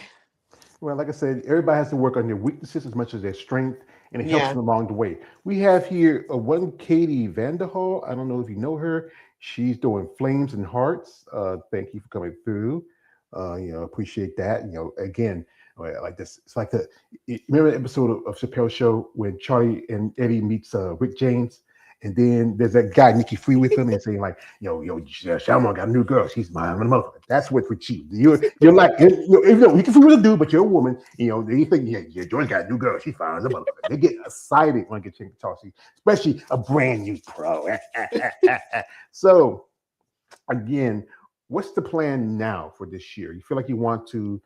Well, like I said, everybody has to work on their weaknesses as much as their strength, and it helps Yeah. them along the way. We have here one Katie Vanderhall. I don't know if you know her. She's doing flames and hearts. Thank you for coming through. Appreciate that. Again, like this, it's like remember the episode of Chappelle's Show when Charlie and Eddie meets Rick James, and then there's that guy Nikki Free with him and saying like, Shalman got a new girl. She's my mother. That's what with you. You're like, you can free with a dude, but you're a woman. You think, yeah, George got a new girl. She's fine as a motherfucker. They get excited when they get to talk to you, especially a brand new pro. So again, what's the plan now for this year? You feel like you want to,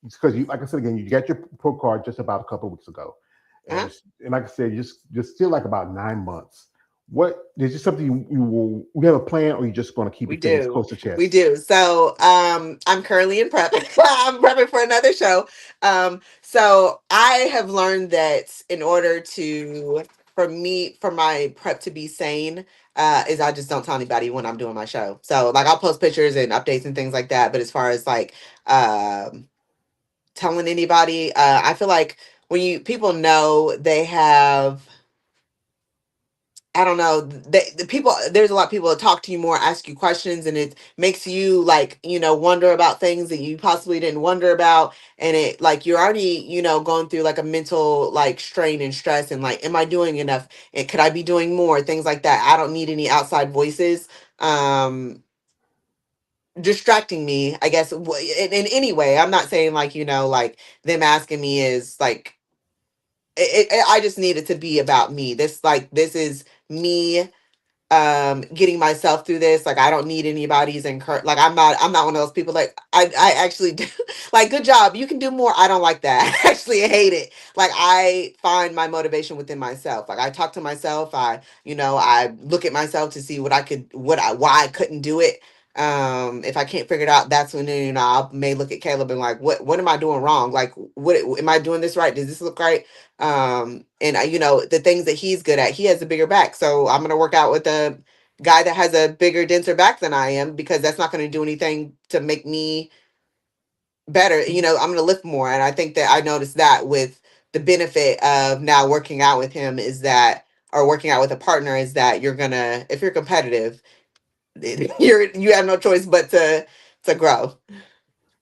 because you, like I said again, you got your pro card just about a couple of weeks ago, Uh-huh. and like I said, just still like about 9 months. What is this something you have a plan, or you just going to keep We your things do. close to We chest? do. So I'm currently in prep. I'm prepping for another show. So I have learned that in order to for my prep to be sane, is I just don't tell anybody when I'm doing my show. So like I'll post pictures and updates and things like that. But as far as like telling anybody, I feel like when you people know they have, I don't know. The people, there's a lot of people that talk to you more, ask you questions, and it makes you like, wonder about things that you possibly didn't wonder about. And it like you're already, going through like a mental like strain and stress and like, am I doing enough? And could I be doing more? Things like that. I don't need any outside voices distracting me, I guess, in any way. I'm not saying like, like them asking me is like I just need it to be about me. This is me getting myself through this. Like I don't need anybody's like I'm not one of those people like I actually do like good job, you can do more. I don't like that. Actually I hate it. Like I find my motivation within myself. Like I talk to myself. I look at myself to see why I couldn't do it. If I can't figure it out, that's when I may look at Caleb and like what am I doing wrong? Like what am I doing this right? Does this look right? And the things that he's good at, he has a bigger back, so I'm going to work out with a guy that has a bigger denser back than I am, because that's not going to do anything to make me better. I'm going to lift more. And I think that I noticed that with the benefit of now working out with him is that, or working out with a partner, is that you're gonna, if you're competitive, you have no choice but to grow.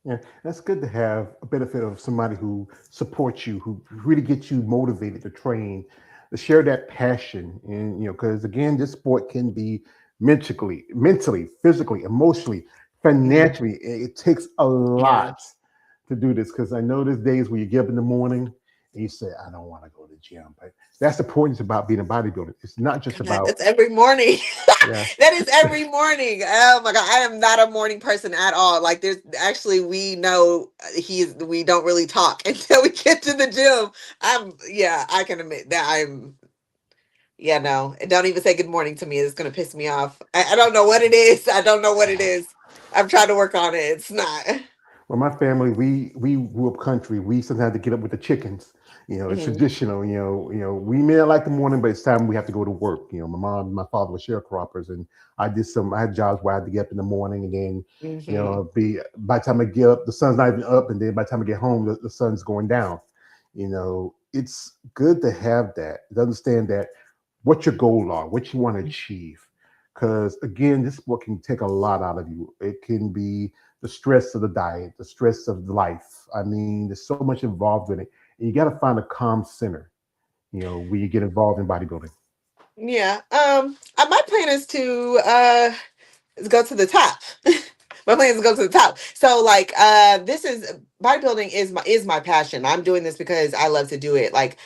Yeah, that's good to have a benefit of somebody who supports you, who really gets you motivated to train, to share that passion. And because again, this sport can be mentally, physically, emotionally, Mhm. financially. It takes a Yeah. lot to do this. Because I know there's days where you get up in the morning and you say, "I don't want to go to the gym," but that's the point about being a bodybuilder. It's not just God, about that's every morning. yeah. That is every morning. Oh my God. I am not a morning person at all. Like there's actually, we know we don't really talk until we get to the gym. Yeah, I can admit that yeah, no, and don't even say good morning to me. It's going to piss me off. I don't know what it is. I don't know what it is. I'm trying to work on it. It's not. Well, my family, we grew up country. We sometimes had to get up with the chickens. It's Hmm. traditional. We may not like the morning, but it's time we have to go to work. My mom, and my father were sharecroppers, and I had jobs where I had to get up in the morning, and then, Hmm. be by the time I get up, the sun's not even up, and then by the time I get home, the sun's going down. It's good to have that, to understand that what your goals are, what you want to achieve. Because again, this sport can take a lot out of you. It can be the stress of the diet, the stress of life. I mean, there's so much involved in it. And you got to find a calm center, when you get involved in bodybuilding. Yeah. My plan is go to the top. My plan is to go to the top. So like this is bodybuilding is my passion. I'm doing this because I love to do it. Like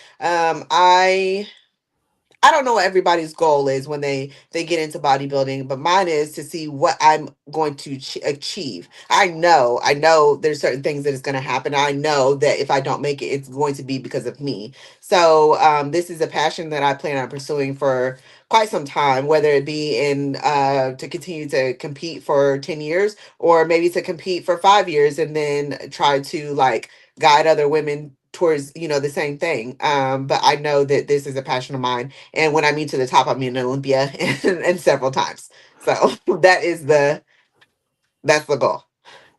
I don't know what everybody's goal is when they get into bodybuilding, but mine is to see what I'm going to achieve. I know there's certain things that is going to happen. I know that if I don't make it, it's going to be because of me. So this is a passion that I plan on pursuing for quite some time, whether it be in to continue to compete for 10 years, or maybe to compete for 5 years and then try to like guide other women towards the same thing. But I know that this is a passion of mine, and when I mean to the top, I mean Olympia and several times. So that's the goal.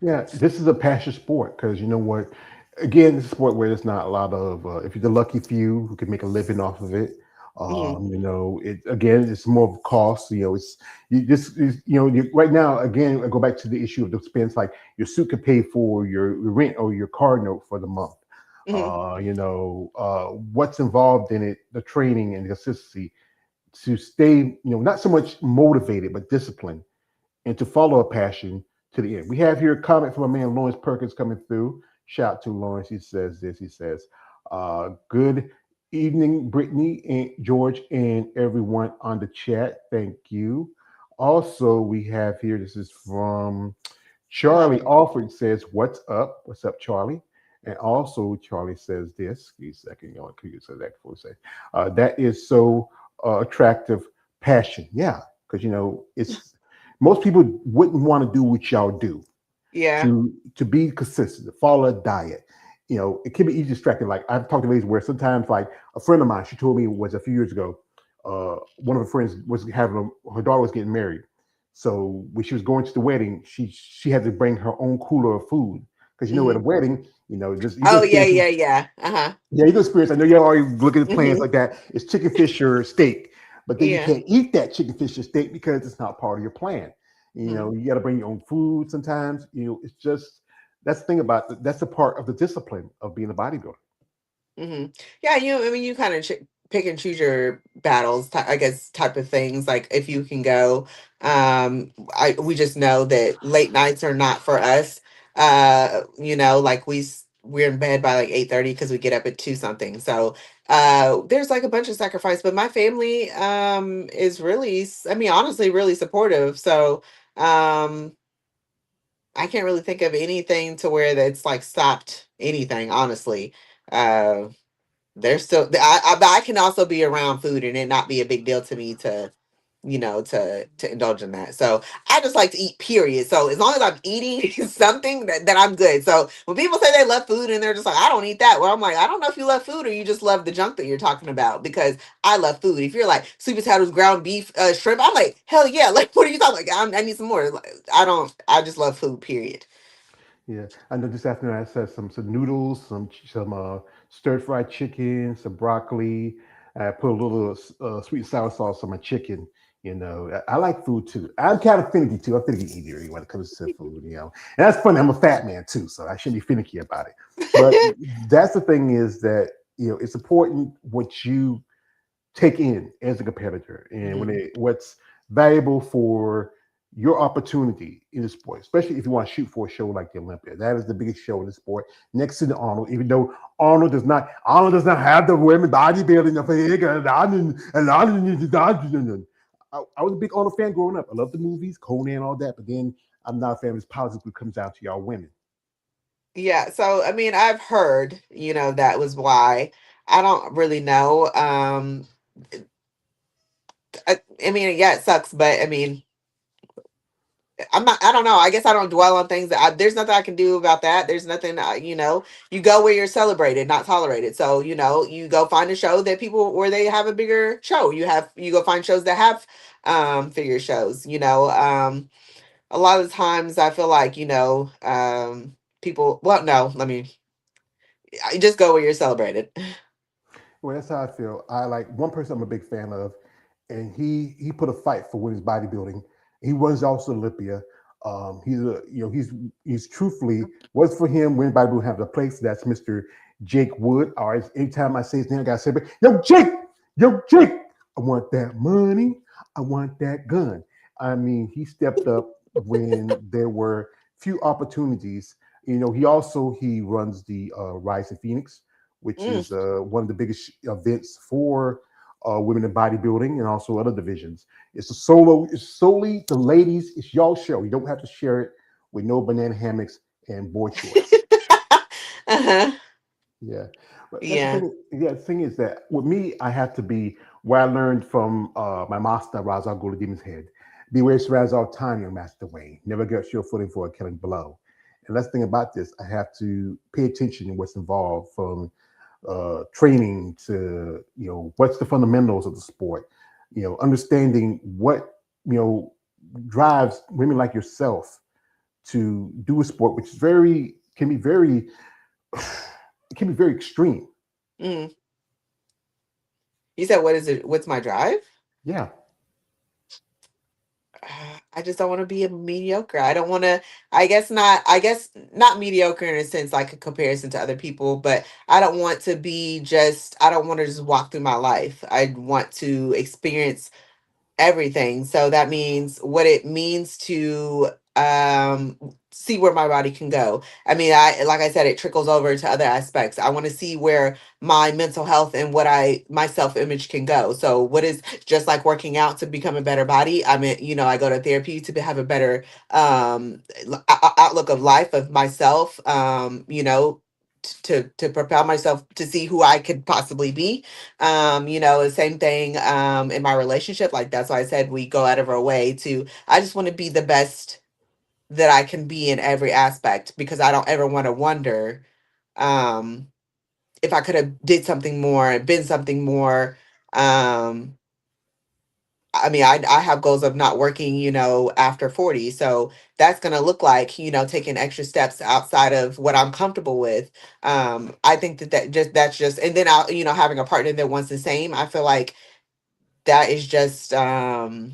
Yeah, this is a passion sport because you know what? Again, it's a sport where there's not a lot of, if you're the lucky few who can make a living off of it. Hmm. It again, it's more of a cost. It's you just right now. Again, I go back to the issue of the expense. Like your suit could pay for your rent or your car note for the month. Hmm. What's involved in it, the training and the consistency to stay, not so much motivated but disciplined and to follow a passion to the end. We have here a comment from a man, Lawrence Perkins, coming through. Shout out to Lawrence. He says this. He says, good evening, Brittany and George and everyone on the chat. Thank you. Also, we have here, this is from Charlie Oh, Alford says, what's up? What's up, Charlie? And also, Charlie says this. Give me a second. Y'all can you say that before we say, that is so attractive passion. Yeah, because, it's most people wouldn't want to do what y'all do yeah. to be consistent, to follow a diet. It can be easy distracting. Like I've talked to ladies where sometimes, like a friend of mine, she told me it was a few years ago. One of her friends was her daughter was getting married, so when she was going to the wedding, she had to bring her own cooler of food because at a Hmm. wedding, just you can Oh yeah, experience. yeah, yeah. Uh-huh. Yeah, you can experience. I know you're already looking at plans Hmm. like that. It's chicken fish or steak, but then you Yeah. can't eat that chicken fish or steak because it's not part of your plan. Hmm. You got to bring your own food sometimes. It's just that's the thing about that's a part of the discipline of being a bodybuilder. Hmm. Yeah, I mean, you kind of pick and choose your battles, I guess, type of things. Like if you can go, we just know that late nights are not for us. Like we're in bed by like 8:30 because we get up at 2 something. So there's like a bunch of sacrifice, but my family is really, I mean, honestly, really supportive. So um I can't really think of anything to where that's like stopped anything, honestly. Uh, they're still. But I can also be around food and it not be a big deal to me to indulge in that. So I just like to eat. Period. So as long as I'm eating something, that I'm good. So when people say they love food and they're just like, I don't eat that. Well, I'm like, I don't know if you love food or you just love the junk that you're talking about, because I love food. If you're like sweet potatoes, ground beef, shrimp, I'm like, hell yeah. Like, what are you talking about? I need some more. Like, I don't. I just love food. Period. Yeah, I know this afternoon I said some noodles, some stir fried chicken, some broccoli. I put a little sweet and sour sauce on my chicken. I like food too. I'm kind of finicky too. I'm finicky eater when it comes to food. And that's funny. I'm a fat man too, so I shouldn't be finicky about it. But that's the thing is that it's important what you take in as a competitor and Hmm. what's valuable for your opportunity in the sport, especially if you want to shoot for a show like the Olympia. That is the biggest show in the sport, next to the Arnold. Even though Arnold does not have the women bodybuilding of I was a big Arnold fan growing up. I love the movies, Conan, all that, but then I'm not a fan of his politics when it comes down to y'all women. Yeah, so I mean, I've heard, that was why. I don't really know. I mean, yeah, it sucks, but I mean, I don't know. I guess I don't dwell on things there's nothing I can do about that. There's nothing, you go where you're celebrated, not tolerated. So, you go find a show that people, where they have a bigger show. You go find shows that have, figure shows, a lot of times I feel like, people, well, no, I just go where you're celebrated. Well, that's how I feel. I like one person I'm a big fan of, and he put a fight for women's bodybuilding. He was also Olympia. He's a he's truthfully was for him women's bodybuilding have a place. That's Mr. Jake Wood. All right, anytime I say his name, I gotta say, yo Jake, I want that money. I want that gun. I mean, he stepped up when there were few opportunities. He runs the Rise of Phoenix, which Mm. is one of the biggest events for women in bodybuilding and also other divisions. It's solely the ladies. It's y'all show. You don't have to share it with no banana hammocks and board shorts. Uh-huh. Yeah, but that's the Yeah. thing. Yeah, the thing is that with me, I have to be where I learned from my master, Razal Gula Demon's Head. Beware Razal time, your master Wayne. Never get sure footing for a killing blow. And that's the thing about this. I have to pay attention to what's involved from training to what's the fundamentals of the sport. Understanding what drives women like yourself to do a sport, which is very can be very it can be very extreme. Mm. You said, what is it? What's my drive? Yeah. I just don't want to be a mediocre. I don't want to, I guess not mediocre in a sense, like a comparison to other people, but I don't want to just walk through my life. I want to experience everything. So that means what it means to see where my body can go. I mean, I like I said, it trickles over to other aspects. I want to see where my mental health and my self-image can go. So what is just like working out to become a better body? I mean, I go to therapy to have a better outlook of life of myself, to propel myself to see who I could possibly be. The same thing in my relationship. Like that's why I said we go out of our way to, I just want to be the best that I can be in every aspect, because I don't ever want to wonder um if I could have did something more, been something more. um I mean, I have goals of not working, after 40. So that's going to look like, taking extra steps outside of what I'm comfortable with. I think that's just, and then having a partner that wants the same. I feel like that is just, you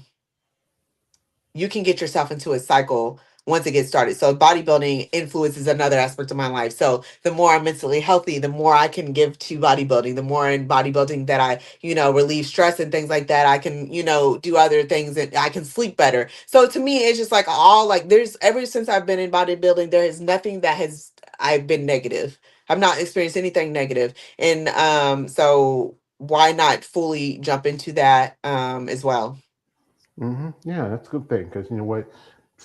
can get yourself into a cycle once it gets started. So bodybuilding influences another aspect of my life. So the more I'm mentally healthy, the more I can give to bodybuilding. The more in bodybuilding that I, relieve stress and things like that, I can, do other things, and I can sleep better. So to me, it's just like all like there's ever since I've been in bodybuilding, there is nothing that has I've been negative. I've not experienced anything negative. And so why not fully jump into that as well? Yeah, that's a good thing because you know what,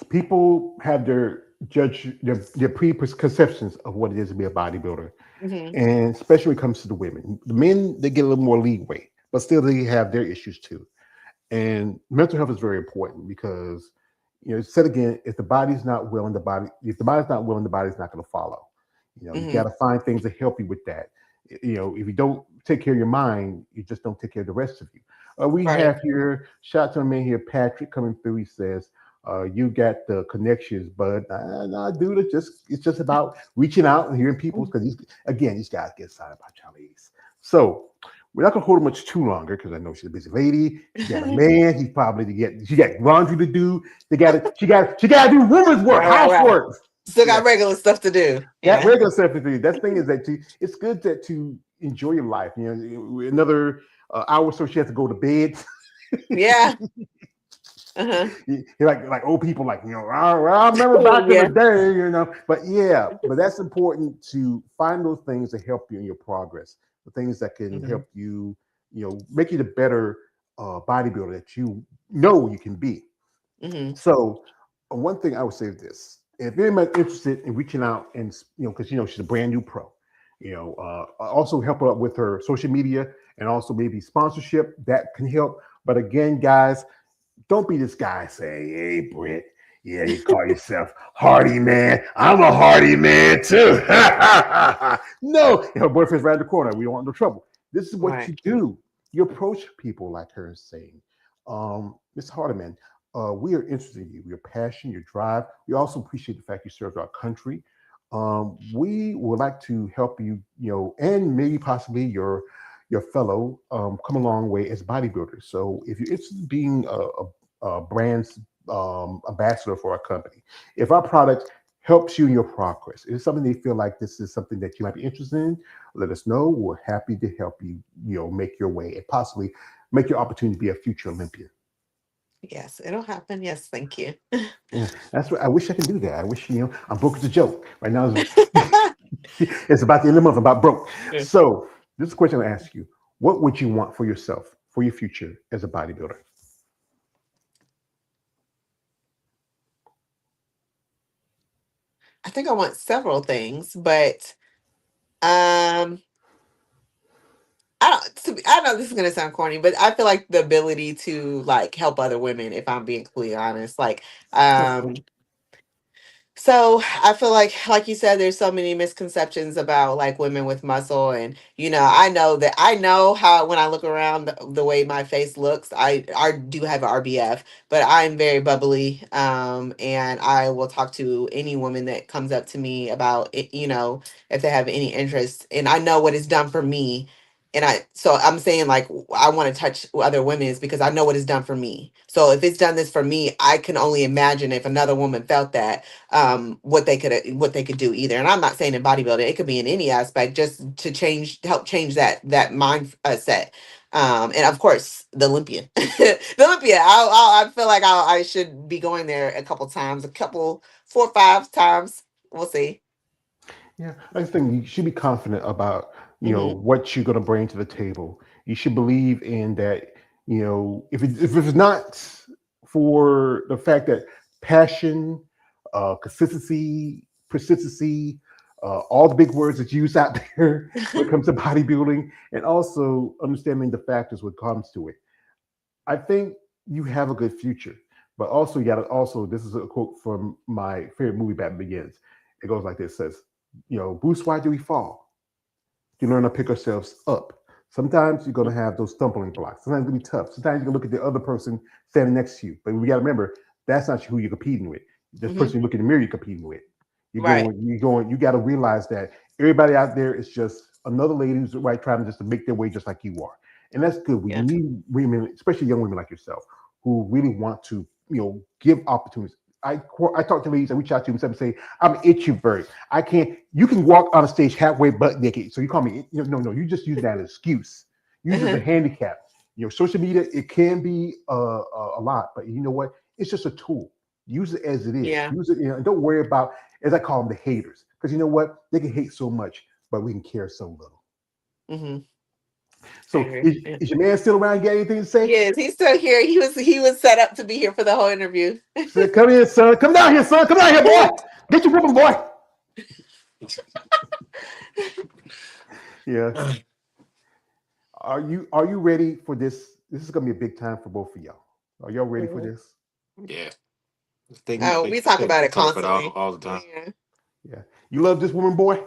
people have their preconceptions of what it is to be a bodybuilder, Hmm. and especially when it comes to the women. The men they get a little more leeway, but still they have their issues too. And mental health is very important because said again, if the body's not willing, if the body's not willing, the body's not going to follow. You got Hmm. to find things to help you with that. If you don't take care of your mind, you just don't take care of the rest of you. We Right. have here, shout out to a man here, Patrick coming through. He says, "You got the connections, but nah, dude, it's just about reaching out and hearing people because these guys get excited about Charlie's. So we're not gonna hold her much too longer because I know she's a busy lady. She got a man. She got laundry to do. She got to do women's work, Right, right, right. housework. Still Yeah, got regular stuff to do. got Yeah. regular stuff to do. That thing is that it's good to enjoy your life. Another hour or so she has to go to bed. Yeah. Uh-huh. like old people, like I remember back in the Yeah. day. But yeah, but that's important to find those things that help you in your progress, the things that can Hmm. help you, make you the better bodybuilder that you can be. Hmm. So one thing I would say is this: if anybody's interested in reaching out and because she's a brand new pro, also help her with her social media and also maybe sponsorship that can help. But again, guys, don't be this guy saying, "Hey, Britt, Yeah, you call yourself Hardy Man. I'm a Hardy Man too. No, and her boyfriend's right in the corner. We don't want no trouble. This is what Right. you do. You approach people like her is saying, Mr. Hardiman, we are interested in you, your passion, your drive. We also appreciate the fact you served our country. We would like to help you, and maybe possibly your fellow come a long way as bodybuilders. So if you're interested in being a brand's ambassador for our company, if our product helps you in your progress, if it's something they feel like this is something that you might be interested in, let us know. We're happy to help you, make your way and possibly make your opportunity to be a future Olympian. Yes, it'll happen. Yes, thank you. Yeah, that's what I wish I could do that. I wish, I'm broke as a joke. Right now, it's about the end of the month, I'm about broke. Yeah. So, this is a question I ask you. What would you want for yourself, for your future as a bodybuilder? I think I want several things, but um I know this is gonna sound corny, but I feel like the ability to like help other women, if I'm being completely honest. Um So I feel like you said, there's so many misconceptions about like women with muscle, and I know how when I look around the way my face looks, I do have an RBF, but I'm very bubbly, and I will talk to any woman that comes up to me about it, if they have any interest, and I know what it's done for me, and I'm saying like I want to touch other women is because I know what it's done for me. So if it's done this for me, I can only imagine if another woman felt that, what they could do either. And I'm not saying in bodybuilding, it could be in any aspect, just to help change that mind set. And of course the Olympian, the Olympia, I feel like I should be going there a couple times, 4 or 5 times, we'll see. Yeah, I just think you should be confident about, Hmm. what you're going to bring to the table. You should believe in that, if it's not for the fact that passion, consistency, persistency, all the big words that you use out there when it comes to bodybuilding, and also understanding the factors when it comes to it. I think you have a good future, but also you got to also. This is a quote from my favorite movie, Batman Begins. It goes like this: it says, Bruce, why do we fall? You learn to pick ourselves up. Sometimes you're going to have those stumbling blocks. Sometimes it's going to be tough. Sometimes you can look at the other person standing next to you, but we got to remember that's not who you're competing with. This Hmm. person you look in the mirror, you're competing with. Right. You got to realize that everybody out there is just another lady who's right trying just to make their way just like you are. And that's good. We Yeah. need women, especially young women like yourself, who really want to, give opportunities. I talk to ladies, I reach out to them and say, I'm an introvert. I can't, you can walk on a stage halfway butt naked. So you call me, no, you just use that as an excuse. Use it as a handicap. Social media, it can be a lot, but you know what? It's just a tool. Use it as it is. Yeah. Use it, and don't worry about, as I call them, the haters. Because you know what? They can hate so much, but we can care so little. Hmm. I So agree. Yeah. is your man still around? Got anything to say? Yes, he's still here. He was set up to be here for the whole interview. Say, come here, son. Come down here, son. Come down here, boy. Get your woman, boy. Yeah. Are you ready for this? This is gonna be a big time for both of y'all. Are y'all ready for Mhm. this? Yeah. Think, Oh, we think, talk think, about it talk about it constantly. all the time. Yeah. Yeah. You love this woman, boy.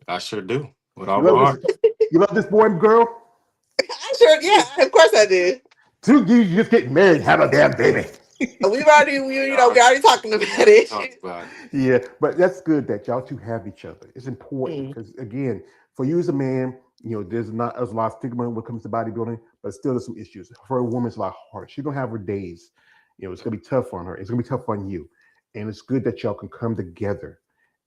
I sure do. With all You my love this. heart. You love this boy and girl. I sure, yeah, of course I do. Two dudes just getting married, have a damn baby. We already talking about We talked it. about it. Yeah, but that's good that y'all two have each other. It's important Mm, because again, for you as a man, there's a lot of stigma when it comes to bodybuilding, but still there's some issues. For a woman, it's a lot harder. She's gonna have her days. It's gonna be tough on her. It's gonna be tough on you, and it's good that y'all can come together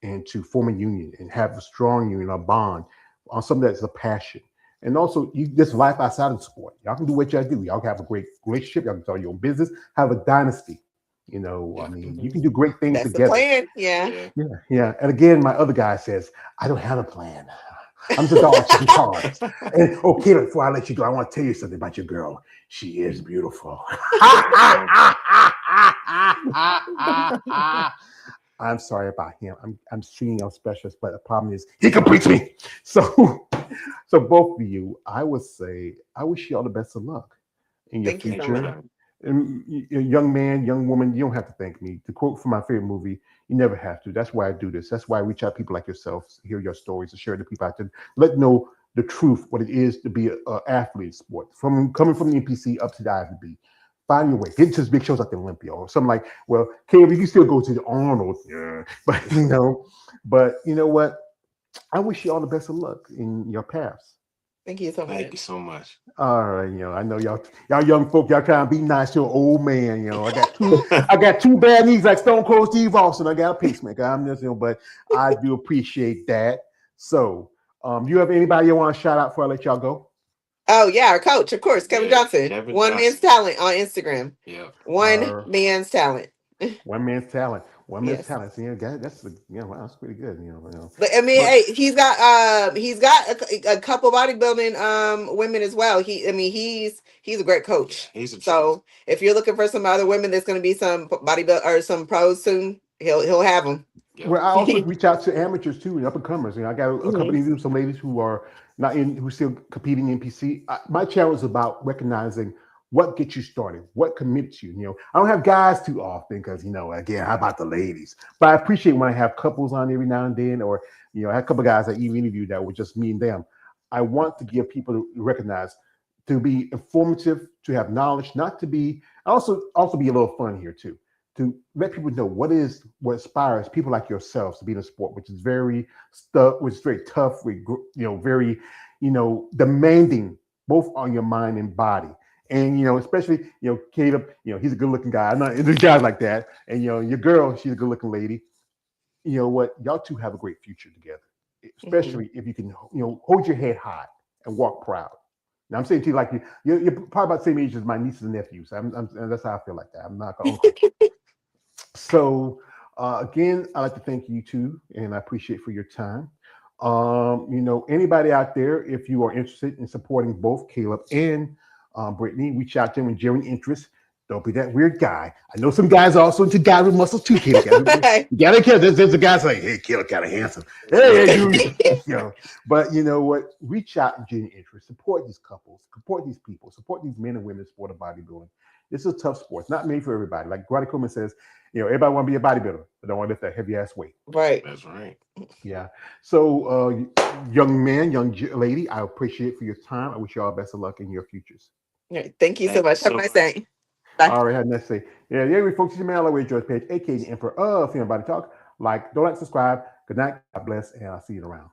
and to form a union and have a strong union, a bond on something that's a passion. And also, this life outside of the sport. Y'all can do what y'all do. Y'all can have a great relationship. Y'all can start your own business, have a dynasty. I Yeah. mean, you mhm. can do great things That's the together. plan. Yeah. Yeah. Yeah, yeah. And again, my other guy says, I don't have a plan. I'm just a dog checking cards. And okay, before I let you go, I want to tell you something about your girl. She is beautiful. I'm sorry about him. I'm treating him specialist, but the problem is he completes me. So, so both of you, I would say, I wish you all the best of luck in your Thank you so Thank you, much. future. man. And young man, young woman, you don't have to thank me. To quote from my favorite movie, you never have to. That's why I do this. That's why I reach out to people like yourself, hear your stories, and share the people out there, let know the truth, what it is to be an athlete in sport, from coming from the NPC up to the IFBB. Find your way. Get to big shows like the Olympia or something like. Well, Caleb, you can still go to the Arnold, yeah, but but you know what? I wish you all the best of luck in your paths. Thank you so Thank you much. so much. All right, I know y'all young folk, y'all trying to be nice to an old man. I got two bad knees like Stone Cold Steve Austin. I got a pacemaker. I'm just, but I do appreciate that. So, you have anybody you want to shout out before I let y'all go? Oh yeah, our coach, of course, Kevin Yeah, Johnson. Kevin One man's Johnson. talent on Instagram. Yeah. One man's talent. One man's talent. One man's Yes. talent. See, that's wow, that's pretty good. But I mean, But hey, he's got a couple bodybuilding women as well. He's a great coach. He's a So if you're looking for some other women, there's going to be some bodybuild or some pros soon. He'll have them. yeah. well, I also reach out to amateurs too and up and comers. I got a couple of some ladies who are not in, who still competing in PC. My channel is about recognizing what gets you started, what commits you. I don't have guys too often because again, how about the ladies? But I appreciate when I have couples on every now and then, or I have a couple of guys I even interviewed that were just me and them. I want to give people to recognize, to be informative, to have knowledge, not to be also be a little fun here too, to let people know what inspires people like yourselves to be in a sport, which is very tough, very demanding both on your mind and body. And especially Caleb, he's a good-looking guy. I'm not into guys like that. And your girl, she's a good-looking lady. You know what? Y'all two have a great future together, especially if you can hold your head high and walk proud. Now I'm saying to you, like you're probably about the same age as my nieces and nephews. And that's how I feel like that. I'm not going. So again, I'd like to thank you too, and I appreciate for your time. Anybody out there, if you are interested in supporting both Caleb and Brittne, reach out to them with genuine interest. Don't be that weird guy. I know some guys are also into guys with muscles too, Caleb. You gotta care. There's a guys like, hey, Caleb kind of handsome. Hey, But you know what? Reach out in genuine interest. Support these couples. Support these people. Support these men and women in sport of bodybuilding. This is a tough sport. It's not made for everybody. Like Granny Coleman says, everybody want to be a bodybuilder, but don't want to lift that heavy ass weight. Right. That's right. Yeah. So, young man, young lady, I appreciate for your time. I wish you all best of luck in your futures. Right. Thank you so much. Have a nice day. Bye. All right, have a nice day. Yeah, folks, it's your man, Always George Page, aka the Emperor of Female Body Talk. Don't like, subscribe. Good night. God bless, and I'll see you around.